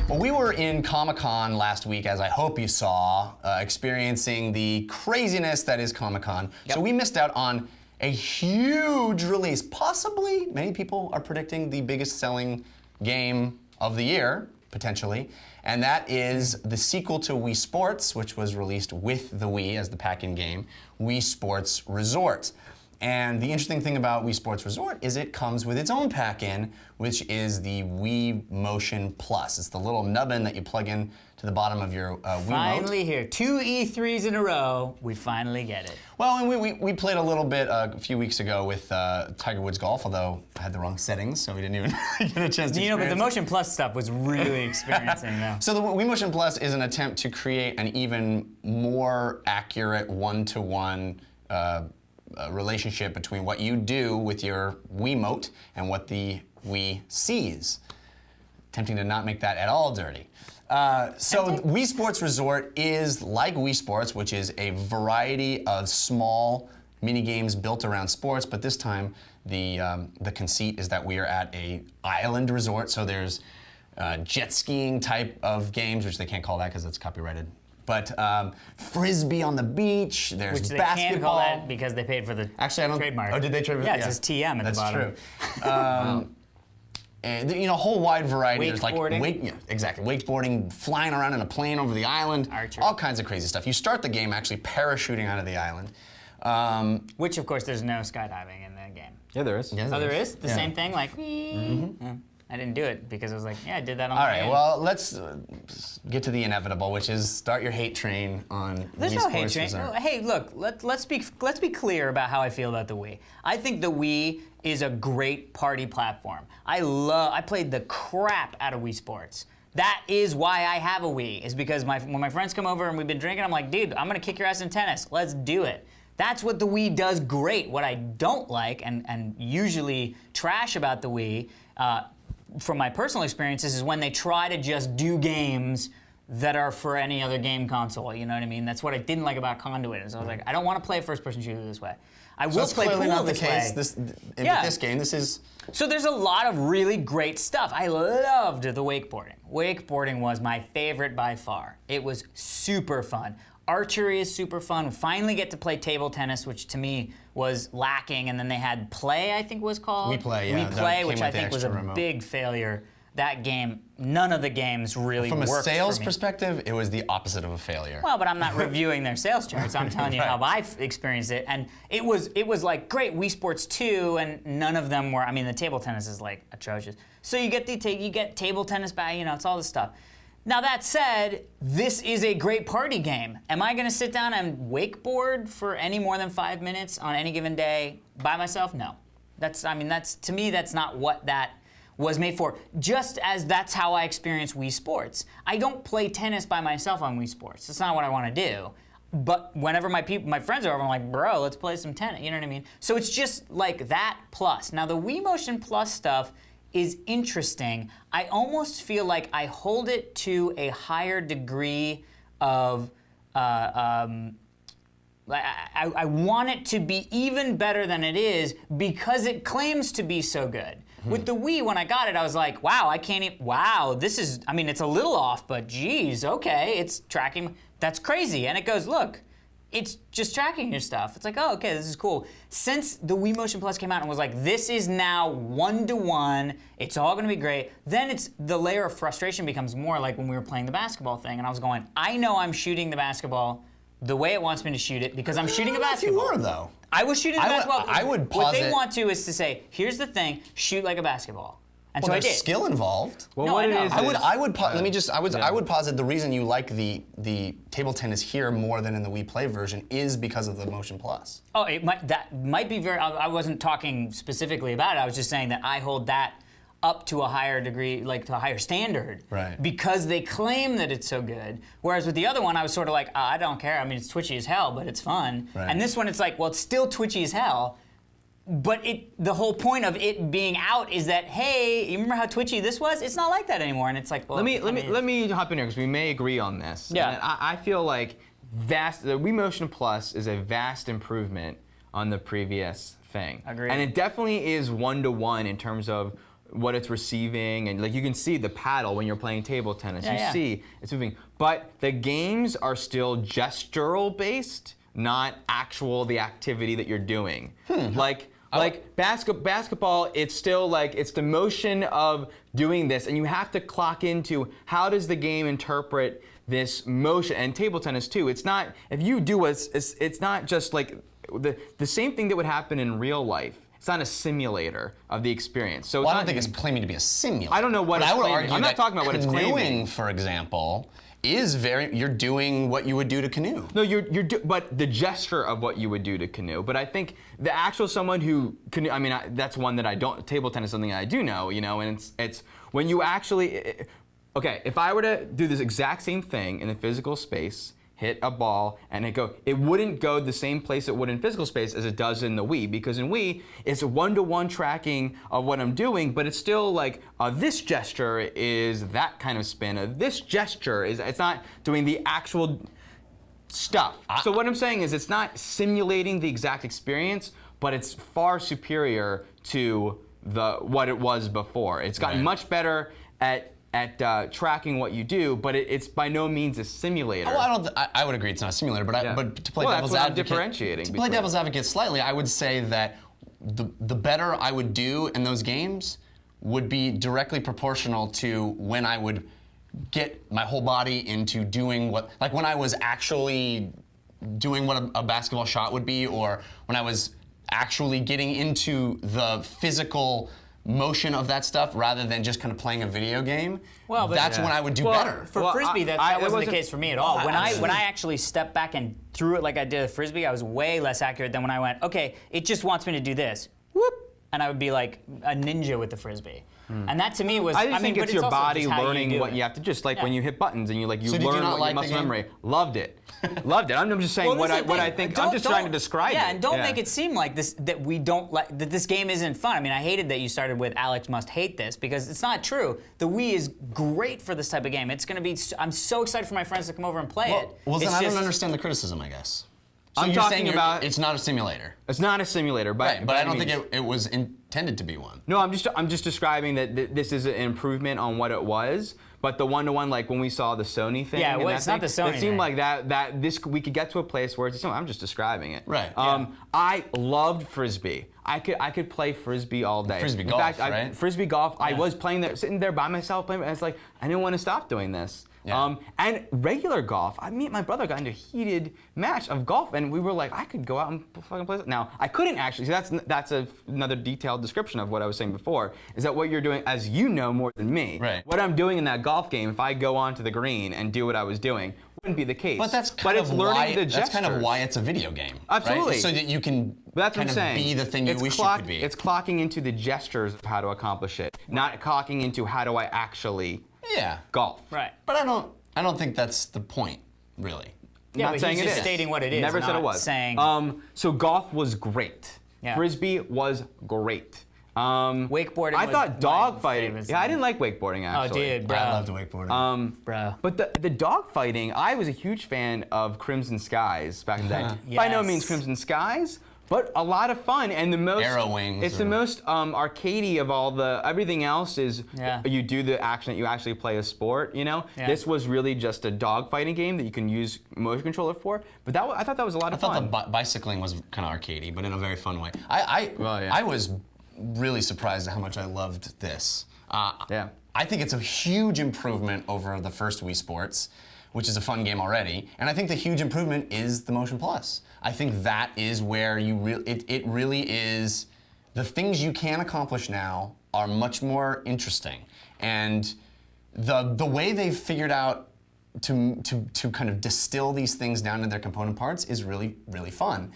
Well, we were in Comic-Con last week, as I hope you saw, experiencing the craziness that is Comic-Con. So we missed out on a huge release. Possibly, many people are predicting the biggest selling game of the year, potentially. And that is the sequel to Wii Sports, which was released with the Wii as the pack-in game, Wii Sports Resort. And the interesting thing about Wii Sports Resort is it comes with its own pack-in, which is the Wii Motion Plus. It's the little nubbin that you plug in to the bottom of your Wiimote. Finally here, 2 E3s in a row, we finally get it. Well, and we played a little bit a few weeks ago with Tiger Woods Golf, although I had the wrong settings, so we didn't even get a chance to You know, but the experience it. Motion Plus stuff was really experiencing though. So the Wii Motion Plus is an attempt to create an even more accurate one-to-one relationship between what you do with your Wiimote and what the Wii sees. Attempting to not make that at all dirty. So Wii Sports Resort is like Wii Sports, which is a variety of small mini games built around sports, but this time the conceit is that we are at a island resort, so there's jet skiing type of games, which they can't call that because it's copyrighted. But frisbee on the beach, there's Which they basketball. can't call that because they paid for the Actually, I don't. trademark. Oh, did they trademark? Yeah, it says TM at the bottom. That's true. And a whole wide variety. There's like Wakeboarding. exactly. Wakeboarding, flying around in a plane over the island. Archery. All kinds of crazy stuff. You start the game actually parachuting out of the island. Which, of course, there's no skydiving in the game. Yeah, there is. Yes, Oh, there is? The Yeah. same thing? Like, I didn't do it because I was like, yeah, I did that on All my right, own. well, let's get to the inevitable, which is start your hate train on There's Wii no hate Sports train. Resort. No, hey, look, let's be clear about how I feel about the Wii. I think the Wii is a great party platform. I played the crap out of Wii Sports. That is why I have a Wii, is because when my friends come over and we've been drinking, I'm like, dude, I'm gonna kick your ass in tennis. Let's do it. That's what the Wii does great. What I don't like and usually trash about the Wii, from my personal experiences, is when they try to just do games that are for any other game console. You know what I mean? That's what I didn't like about Conduit. And so I was like, I don't want to play a first-person shooter this way. I will that's play clearly pool not the this case. way. With this game, this is. So there's a lot of really great stuff. I loved the wakeboarding. Wakeboarding was my favorite by far. It was super fun. Archery is super fun. We finally get to play table tennis, which to me was lacking. And then they had Play, I think it was called. We Play, yeah. We Play, That which came I with the think was a extra remote. big failure. That game, none of the games really From a worked sales for me. perspective, it was the opposite of a failure. Well, but I'm not reviewing their sales charts. I'm telling you how I've experienced it. And it was like, great, Wii Sports 2, and none of them were, I mean, the table tennis is like atrocious. So you get you get table tennis back, you know, it's all this stuff. Now that said, this is a great party game. Am I gonna sit down and wakeboard for any more than 5 minutes on any given day by myself? No. To me, that's not what that was made for. Just as that's how I experience Wii Sports. I don't play tennis by myself on Wii Sports. That's not what I wanna do. But whenever my friends are over, I'm like, bro, let's play some tennis, you know what I mean? So it's just like that plus. Now the Wii Motion Plus stuff is interesting. I almost feel like I hold it to a higher degree of, I want it to be even better than it is because it claims to be so good. With the Wii, when I got it, I was like, wow, this is, I mean, it's a little off, but geez, okay, it's tracking, that's crazy. And it goes, look, it's just tracking your stuff. It's like, oh, okay, this is cool. Since the Wii Motion Plus came out and was like, this is now 1-to-1, it's all gonna be great, then the layer of frustration becomes more like when we were playing the basketball thing, and I was going, I know I'm shooting the basketball the way it wants me to shoot it because I'm shooting a basketball. You were, though. I was shooting the basketball. I would What they posit- want to is to say, here's the thing, shoot like a basketball. And so I there's did. skill involved. Well, No, what I it know. is I would posit the reason you like the table tennis here more than in the Wii Play version is because of the Motion Plus. Oh, that might be very. I wasn't talking specifically about it. I was just saying that I hold that up to a higher degree, like to a higher standard, Right. because they claim that it's so good. Whereas with the other one, I was sort of like, I don't care. I mean, it's twitchy as hell, but it's fun. Right. And this one, it's like, well, it's still twitchy as hell. But the whole point of it being out is that, hey, you remember how twitchy this was? It's not like that anymore. And it's like, well, let me hop in here because we may agree on this. Yeah. And I feel like the Wii Motion Plus is a vast improvement on the previous thing. Agreed. And it definitely is 1-to-1 in terms of what it's receiving, and like you can see the paddle when you're playing table tennis. You see it's moving, but the games are still gestural based, not the activity that you're doing. Like basketball, it's still like it's the motion of doing this, and you have to clock into how does the game interpret this motion. And table tennis too. It's not if you do it's not just like the same thing that would happen in real life. It's not a simulator of the experience. So Well, I don't think it's claiming to be a simulator. I don't know what but it's I would claiming. argue I'm not that talking about what it's claiming. Canoeing, for example, is you're doing what you would do to canoe. No, but the gesture of what you would do to canoe. But I think the actual someone who canoe, I mean, that's one that I don't. Table tennis is something I do know, you know, and it's when you actually. Okay, if I were to do this exact same thing in a physical space, hit a ball, and it wouldn't go the same place it would in physical space as it does in the Wii, because in Wii, it's 1-to-1 tracking of what I'm doing, but it's still like, this gesture is that kind of spin, this gesture it's not doing the actual stuff. So what I'm saying is it's not simulating the exact experience, but it's far superior to what it was before. It's gotten much better at tracking what you do, but it's by no means a simulator. Oh, I would agree it's not a simulator, but to play devil's advocate, differentiating. To play devil's advocate slightly, I would say that the better I would do in those games would be directly proportional to when I would get my whole body into doing like when I was actually doing what a basketball shot would be, or when I was actually getting into the physical motion of that stuff rather than just kind of playing a video game. Well, but that's when I would do better. For Frisbee, that wasn't the case for me at all. When I actually stepped back and threw it like I did with Frisbee, I was way less accurate than when I went, okay, it just wants me to do this. Whoop! And I would be like a ninja with the Frisbee. And that to me was, I think it's your also body just how learning what you have to, just like when you hit buttons and you learn what muscle memory. Loved it. Loved it. I'm just saying what I think. I'm just trying to describe it. Yeah, and don't make it seem like that we don't like that this game isn't fun. I mean, I hated that you started with Alex must hate this because it's not true. The Wii is great for this type of game. It's going to be. I'm so excited for my friends to come over and play it. Well, then I don't understand the criticism, I guess. So I'm you're talking saying about it's not a simulator. It's not a simulator, but I don't think it was tended to be one. No, I'm just describing that this is an improvement on what it was. But the one-to-one, like when we saw the Sony thing, Yeah, well, it's not the Sony It seemed thing. like that we could get to a place where it's. I'm just describing it. Right. I loved frisbee. I could play frisbee all day. Frisbee In golf, fact, right? Frisbee golf. I was playing there, sitting there by myself playing. And it's like I didn't want to stop doing this. Yeah. And regular golf, me and my brother got into a heated match of golf, and we were like, I could go out and fucking play. Now, I couldn't actually. So that's another detailed description of what I was saying before. Is that what you're doing, as you know more than me? Right. What I'm doing in that golf game, if I go onto the green and do what I was doing, wouldn't be the case. But that's kind it's learning the that's kind of gestures. why it's a video game. Absolutely. Right? So that you can But that's kind what I'm of saying. be the thing you wish you could be. It's clocking into the gestures of how to accomplish it, not clocking into how do I actually golf. Right. But I don't think that's the point, really. Yeah, Not but saying he's it just is. stating what it is. Never said not it was. Saying. So golf was great. Yeah. Frisbee was great. Wakeboarding I was thought my dog favorite fighting. Yeah, I didn't like wakeboarding actually. Oh, dude, bro. I loved wakeboarding. Bro. But the dog fighting, I was a huge fan of Crimson Skies back in the day. By no Yes. means Crimson Skies, but a lot of fun and the most. Arrow wings It's the most arcadey of all the. Everything else is you do the action that you actually play a sport. You know, this was really just a dog fighting game that you can use motion controller for. But I thought that was a lot of fun. I thought the bicycling was kind of arcadey, but in a very fun way. I was really surprised at how much I loved this. I think it's a huge improvement over the first Wii Sports, which is a fun game already. And I think the huge improvement is the Motion Plus. I think that is where it really is. The things you can accomplish now are much more interesting. And the way they've figured out to kind of distill these things down to their component parts is really, really fun.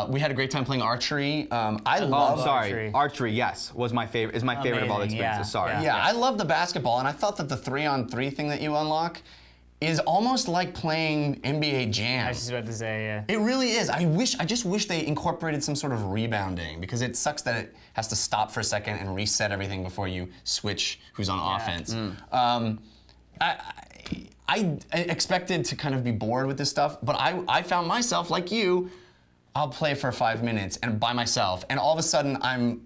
We had a great time playing archery. I love archery. Yes, was my favorite. Is my favorite of all the experiences. I love the basketball, and I thought that the 3-on-3 thing that you unlock is almost like playing NBA Jam. I was just about to say, yeah. It really is. I just wish they incorporated some sort of rebounding, because it sucks that it has to stop for a second and reset everything before you switch who's on offense. I expected to kind of be bored with this stuff, but I found myself, like you, I'll play for 5 minutes and by myself, and all of a sudden I'm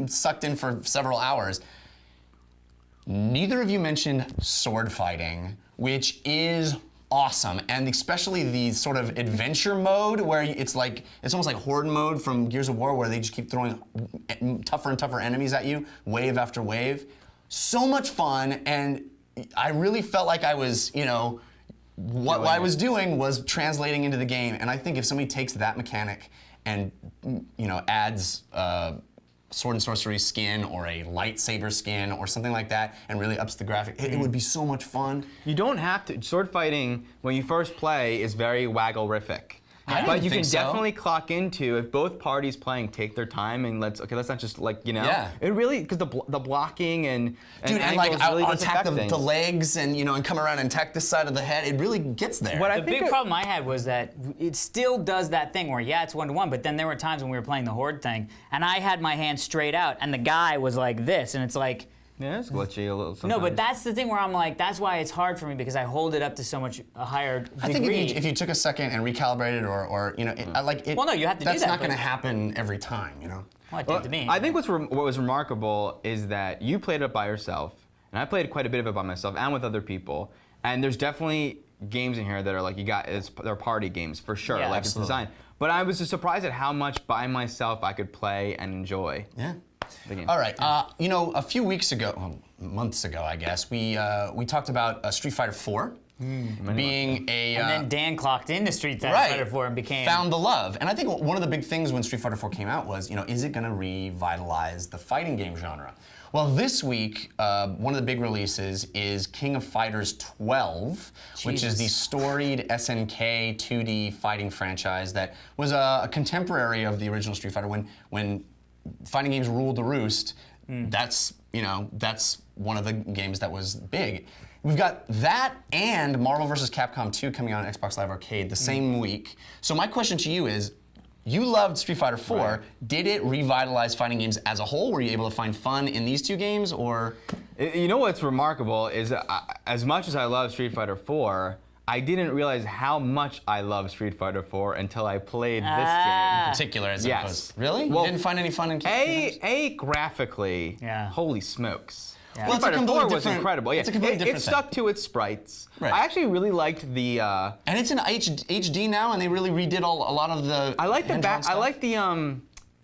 sucked in for several hours. Neither of you mentioned sword fighting, which is awesome, and especially the sort of adventure mode where it's almost like horde mode from Gears of War, where they just keep throwing tougher and tougher enemies at you, wave after wave. So much fun, and I really felt like I was, what I was doing was translating into the game, and I think if somebody takes that mechanic and adds sword and sorcery skin or a lightsaber skin or something like that and really ups the graphic, it would be so much fun. You don't have to. Sword fighting, when you first play, is very waggle-rific. But you can definitely clock into, if both parties playing take their time and let's not just Yeah. It really, because the blocking and Dude, and angles really I'll does attack affect the things. legs and come around and attack this side of the head. It really gets there. The big problem I had was that it still does that thing where, it's 1-to-1, but then there were times when we were playing the Horde thing, and I had my hand straight out, and the guy was like this, and it's like... Yeah, it's glitchy a little sometimes. No, but that's the thing where I'm like, that's why it's hard for me, because I hold it up to so much a higher degree. I think if you took a second and recalibrated Well, no, you have to do that. That's not going to happen every time, Well, it did to me. I think what was remarkable is that you played it by yourself, and I played quite a bit of it by myself and with other people. And there's definitely games in here that are like they're party games for sure, Yeah, like absolutely. it's designed. But I was just surprised at how much by myself I could play and enjoy. Yeah. The game. All right. A few weeks ago, months ago, I guess, we talked about Street Fighter IV being a. And then Dan clocked into Street Fighter IV and became. Found the love. And I think one of the big things when Street Fighter IV came out was, is it going to revitalize the fighting game genre? Well, this week, one of the big releases is King of Fighters XII, which is the storied SNK 2D fighting franchise that was a contemporary of the original Street Fighter when fighting games ruled the roost. That's one of the games that was big. We've got that and Marvel vs. Capcom 2 coming out on Xbox Live Arcade the same week. So my question to you is, you loved Street Fighter IV. Right. Did it revitalize fighting games as a whole? Were you able to find fun in these two games, or? You know what's remarkable is as much as I love Street Fighter IV, I didn't realize how much I love Street Fighter 4 until I played this game. In particular, as Yes. opposed. Really? Well, you didn't find any fun in graphically, Yeah. holy smokes. Yeah. Well, Street it's a Fighter 4 completely was different- incredible. Yeah, it's a completely different it stuck thing. to its sprites. Right. I actually really liked the. And it's in HD now, and they really redid a lot of the. I like the hand-drawn I stuff. like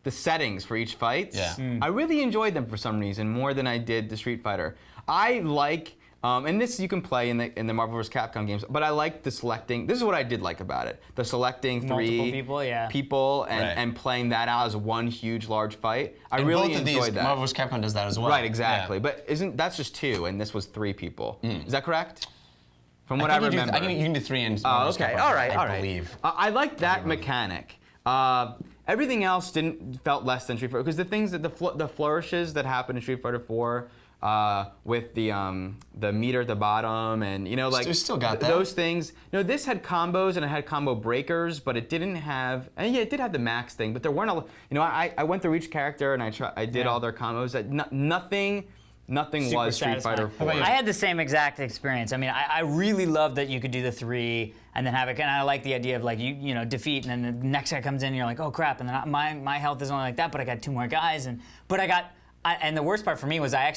the settings for each fight. Yeah. I really enjoyed them for some reason more than I did the Street Fighter. I like. And this you can play in the Marvel vs. Capcom games, but I like the selecting. This is what I did like about it: the selecting three people, and playing that out as one huge, large fight. I And really both of enjoyed these, that. Marvel vs. Capcom does that as well. Right, exactly. Yeah. But that's just 2, and this was 3 people. Is that correct? From what I I think remember. you can do 3 and. Oh, okay. All right. I believe. I like that mechanic. Everything else felt less than Street Fighter because the things that the flourishes that happen in Street Fighter 4 with the meter at the bottom and We still got that. those things. This had combos and it had combo breakers, but it didn't have. And yeah, it did have the max thing, but there weren't I went through each character and I did all their combos. Nothing Super was Street Fighter 4. I had the same exact experience. I mean, I really loved that you could do the 3 and then have it. And I like the idea of like you defeat, and then the next guy comes in, and you're like, oh crap, and then my health is only like that, but I got 2 more guys, and the worst part for me was I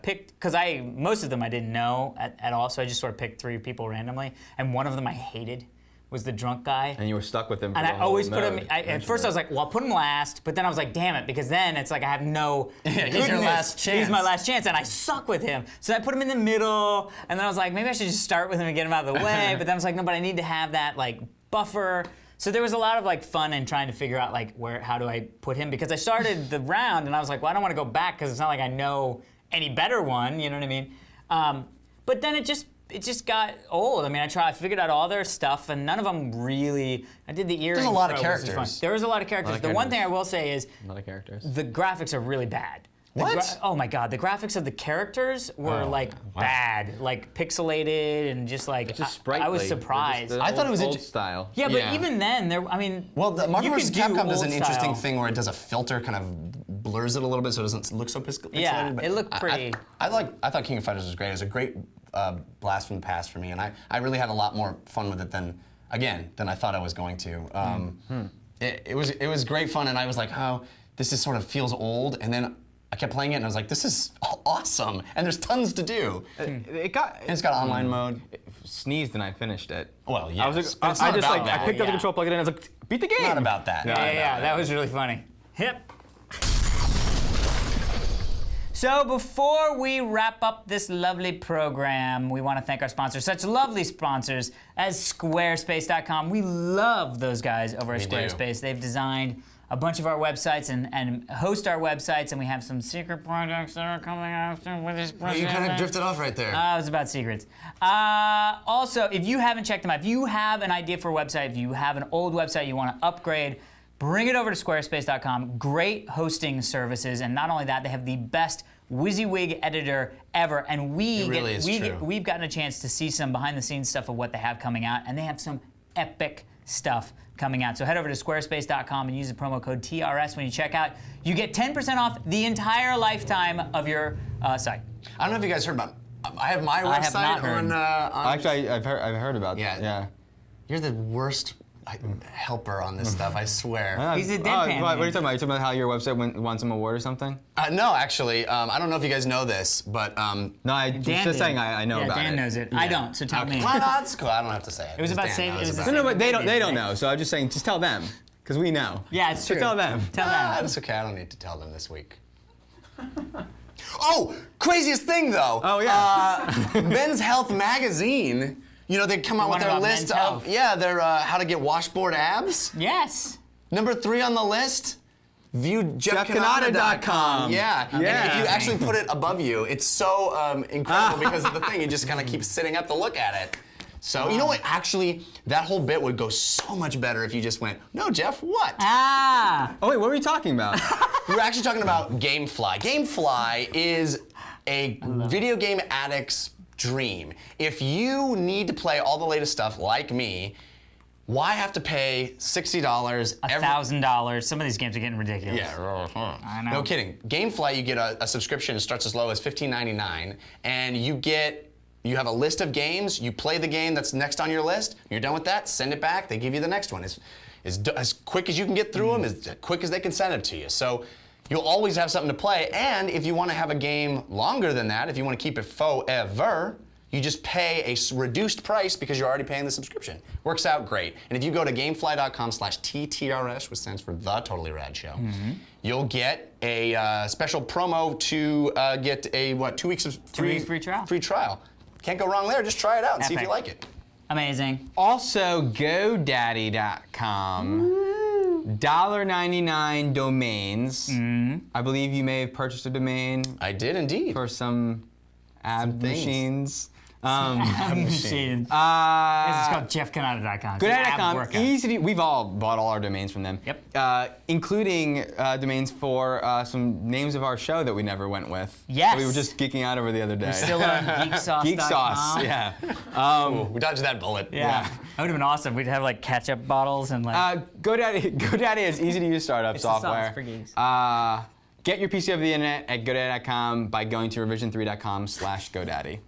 picked because most of them I didn't know at all, so I just sort of picked 3 people randomly, and one of them I hated. Was the drunk guy. And you were stuck with him for and the I whole always put mode, him, at first I was like, well, I'll put him last, but then I was like, damn it, because then it's like I have no he's your last chance. He's my last chance, and I suck with him. So I put him in the middle, and then I was like, maybe I should just start with him and get him out of the way, but then I was like, no, but I need to have that like buffer. So there was a lot of like fun in trying to figure out like how do I put him, because I started the round and I was like, well, I don't want to go back because it's not like I know any better one, you know what I mean? But then it just got old. I mean, I figured out all their stuff, and none of them really. I did the earring. There's a lot of throw, which was characters. fun. There was a lot of characters. The one thing I will say is a lot of characters. The graphics are really bad. What? Oh my god, the graphics of the characters were bad, like pixelated and just like sprightly. I was surprised. I thought it was old style. Yeah, but even then, Well, the Marvel vs. Capcom does an old interesting style. thing where it does a filter, kind of blurs it a little bit so it doesn't look so pixelated. Yeah, but it looked pretty. I thought King of Fighters was great. It was a great blast from the past for me, and I really had a lot more fun with it than I thought I was going to. It was great fun, and I was like, oh, this is sort of feels old, and then I kept playing it, and I was like, this is awesome, and there's tons to do. It's got online mode. Sneezed and I finished it. Well, yeah. I picked up the control, plugged it in, I was like, beat the game. Not about that. Yeah, that was really funny. Hip. So before we wrap up this lovely program, we want to thank our sponsors, such lovely sponsors as Squarespace.com. We love those guys over at Squarespace. They've designed a bunch of our websites and host our websites, and we have some secret projects that are coming out soon with this project. You kind of drifted off right there. It was about secrets. Also, if you haven't checked them out, if you have an idea for a website, if you have an old website you want to upgrade, bring it over to squarespace.com. Great hosting services, and not only that, they have the best WYSIWYG editor ever, and we've gotten a chance to see some behind-the-scenes stuff of what they have coming out, and they have some epic stuff coming out. So head over to squarespace.com and use the promo code TRS when you check out. You get 10% off the entire lifetime of your site. I don't know if you guys heard about. I have my website I have not heard. on. Actually, I've heard about. Yeah. You're the worst helper on this stuff, I swear. He's a deadpan. What are you talking about? You talking about how your website won some award or something? No, actually, I don't know if you guys know this, but no, I'm just saying I know about it. Dan knows it. Yeah. I don't, so tell me. Well, that's cool. I don't have to say it. It was about saving. No, but they don't know. So I'm just saying, just tell them, because we know. Yeah, it's true. So tell them. Tell them. That's okay. I don't need to tell them this week. Oh, craziest thing though. Oh yeah. Men's Health magazine. You know, they come out with their list of their how to get washboard abs. Yes. Number 3 on the list. View JeffCanada.com. Yeah. And if you actually put it above you, it's so incredible because of the thing. You just kind of keep sitting up to look at it. So, you know what? Actually, that whole bit would go so much better if you just went, no, Jeff, what? Ah. Oh, wait, what were we talking about? We were actually talking about GameFly. GameFly is a video game addict's dream. If you need to play all the latest stuff like me, why have to pay $60? $1,000. Some of these games are getting ridiculous. Yeah, I know. No kidding. GameFly, you get a subscription. It starts as low as $15.99, and you get You have a list of games, you play the game that's next on your list, you're done with that, send it back, they give you the next one. As quick as you can get through them, as quick as they can send it to you. So you'll always have something to play, and if you want to have a game longer than that, if you want to keep it forever, you just pay a reduced price because you're already paying the subscription. Works out great. And if you go to gamefly.com/TTRS, which stands for The Totally Rad Show, you'll get a special promo to get a, 2 weeks of free trial. Free trial. Can't go wrong there. Just try it out and see if you like it. Amazing. Also, GoDaddy.com. $1.99 domains. I believe you may have purchased a domain. I did indeed. For some ab machines. Machines. This is called jeffcanada.com. GoDaddy.com. Easy to, we've all bought all our domains from them. Yep. Including domains for some names of our show that we never went with. Yes. That we were just geeking out over the other day. We're still on geeksauce.com. Geek Sauce, yeah. We dodged that bullet. Yeah. That would have been awesome. We'd have like ketchup bottles and like. GoDaddy is easy to use startup software. The sauce for geeks. Get your PC over the internet at GoDaddy.com by going to revision3.com/GoDaddy.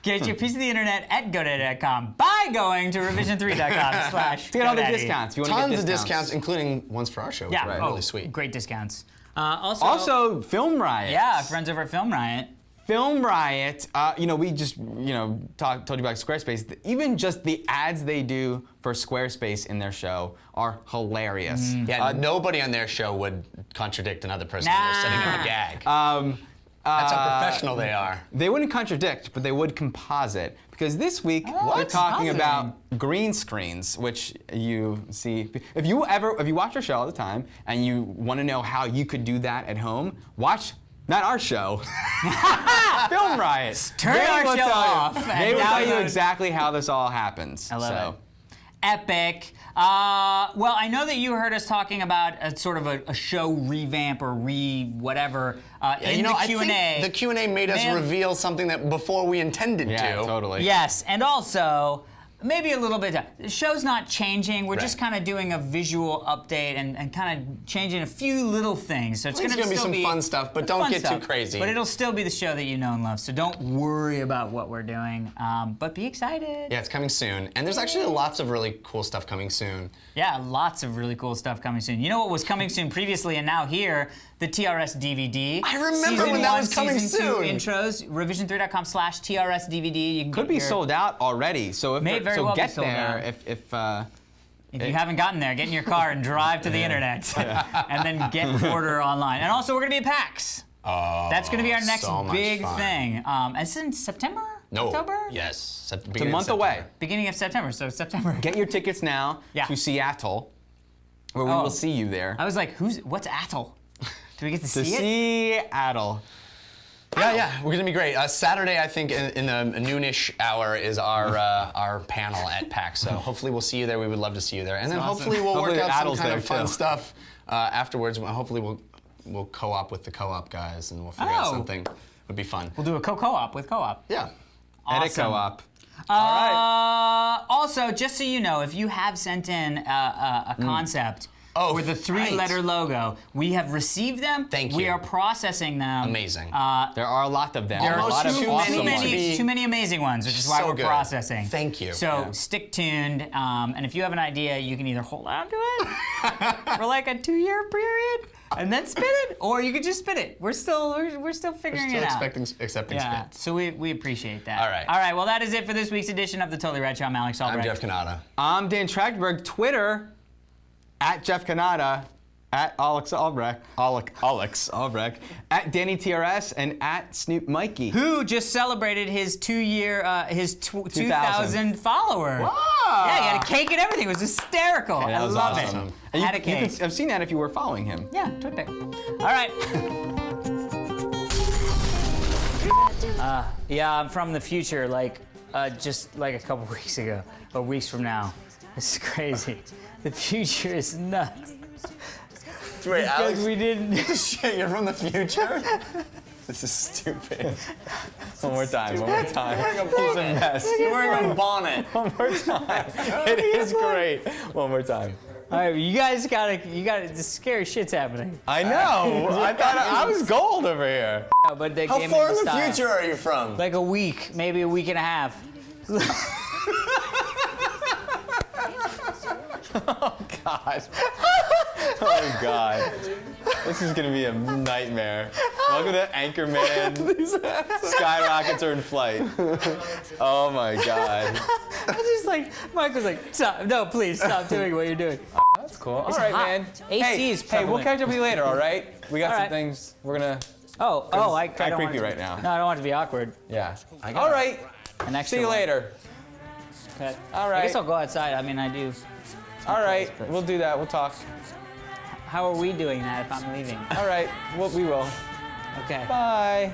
Get your piece of the internet at GoDaddy.com by going to revision3.com/GoDaddy. To get all the discounts. You want Tons to get of discounts, including ones for our show, which are really sweet. Great discounts. Also, Film Riot. Yeah, friends over at Film Riot. Film Riot, we just, told you about Squarespace. Even just the ads they do for Squarespace in their show are hilarious. Yeah, nobody on their show would contradict another person when they're setting up a gag. That's how professional they are. They wouldn't contradict, but they would composite. Because this week, we're talking about green screens, which you see. If you watch our show all the time and you want to know how you could do that at home, watch not our show. Film Riot. Turn our show off. They will tell you exactly how this all happens. I love it. Epic. Well, I know that you heard us talking about a sort of a show revamp or whatever in the Q&A. I think the Q&A made us reveal something that before we intended to. Yeah, totally. Yes, and also maybe a little bit. The show's not changing. We're just kind of doing a visual update and kind of changing a few little things. So it's going to be some fun stuff, but don't get too crazy. But it'll still be the show that you know and love. So don't worry about what we're doing. But be excited. Yeah, it's coming soon. And there's actually lots of really cool stuff coming soon. Yeah, lots of really cool stuff coming soon. You know what was coming soon previously and now here? The TRS DVD. I remember when that was coming Season soon. 2 intros, revision3.com/TRS DVD. You can could be sold out already. So if get there if you haven't gotten there, get in your car and drive to the internet, and then get order online. And also, we're gonna be at PAX. That's gonna be our next big thing. And it's in September. No. October? Yes. It's a month away. Beginning of September. So September. Get your tickets now to Seattle, where we will see you there. I was like, what's Atoll? Do we get to see it? Seattle. Yeah, we're gonna be great. Saturday, I think, in the noonish hour is our panel at PAX. So hopefully we'll see you there. We would love to see you there, and then hopefully we'll work out some kind of fun stuff afterwards. Hopefully we'll co-op with the co-op guys, and we'll figure out something. Would be fun. We'll do a co-op with co-op. Yeah. Awesome. Edit co-op. All right. Also, just so you know, if you have sent in a concept. With the 3-letter logo. We have received them. Thank you. We are processing them. Amazing. There are a lot of them. There are a lot of too many amazing ones, which is why we're processing. Thank you. So stick tuned, and if you have an idea, you can either hold on to it for like a 2-year period and then spin it, or you could just spin it. We're still figuring it out. Accepting spins. So we appreciate that. All right. All right. Well, that is it for this week's edition of the Totally Rad Show. I'm Alex Albrecht. I'm Jeff Canada. I'm Dan Trachtenberg. Twitter. At Jeff Canada, at Alex Albrecht, at Danny TRS, and at Snoop Mikey. Who just celebrated his 2,000 follower. Wow! Yeah, he had a cake and everything. It was hysterical. Yeah, I love awesome. it. And Had a cake. You could have seen that if you were following him. Yeah, TwitPic. All right. I'm from the future, just like a couple weeks ago, or weeks from now. It's crazy. The future is nuts. Wait, Alex, we didn't. Shit, you're from the future? This is stupid. One more time. He's a mess. You're wearing a bonnet. One more time. It is great. One more time. All right, you guys gotta, this scary shit's happening. I know. I thought I was gold over here. No, but they How gave far me in the style. future are you from? Like a week, maybe a week and a half. Oh God. Oh God. This is gonna be a nightmare. Welcome to Anchorman. Skyrockets are in flight. Oh my God. I was just like, Mike was like, stop, no, please stop doing what you're doing. That's cool. All It's right, hot. man. AC is Hey, prevalent. we'll catch up with you later, all right? We got All some right. things we're gonna. I kinda don't want creepy it- right now. No, I don't want it to be awkward. Yeah. All right. An extra See you one. later. Okay. All I right. guess I'll go outside. I mean, I do. All right. but- We'll do that. We'll talk. How are we doing that if I'm leaving? All right. We will. Okay. Bye.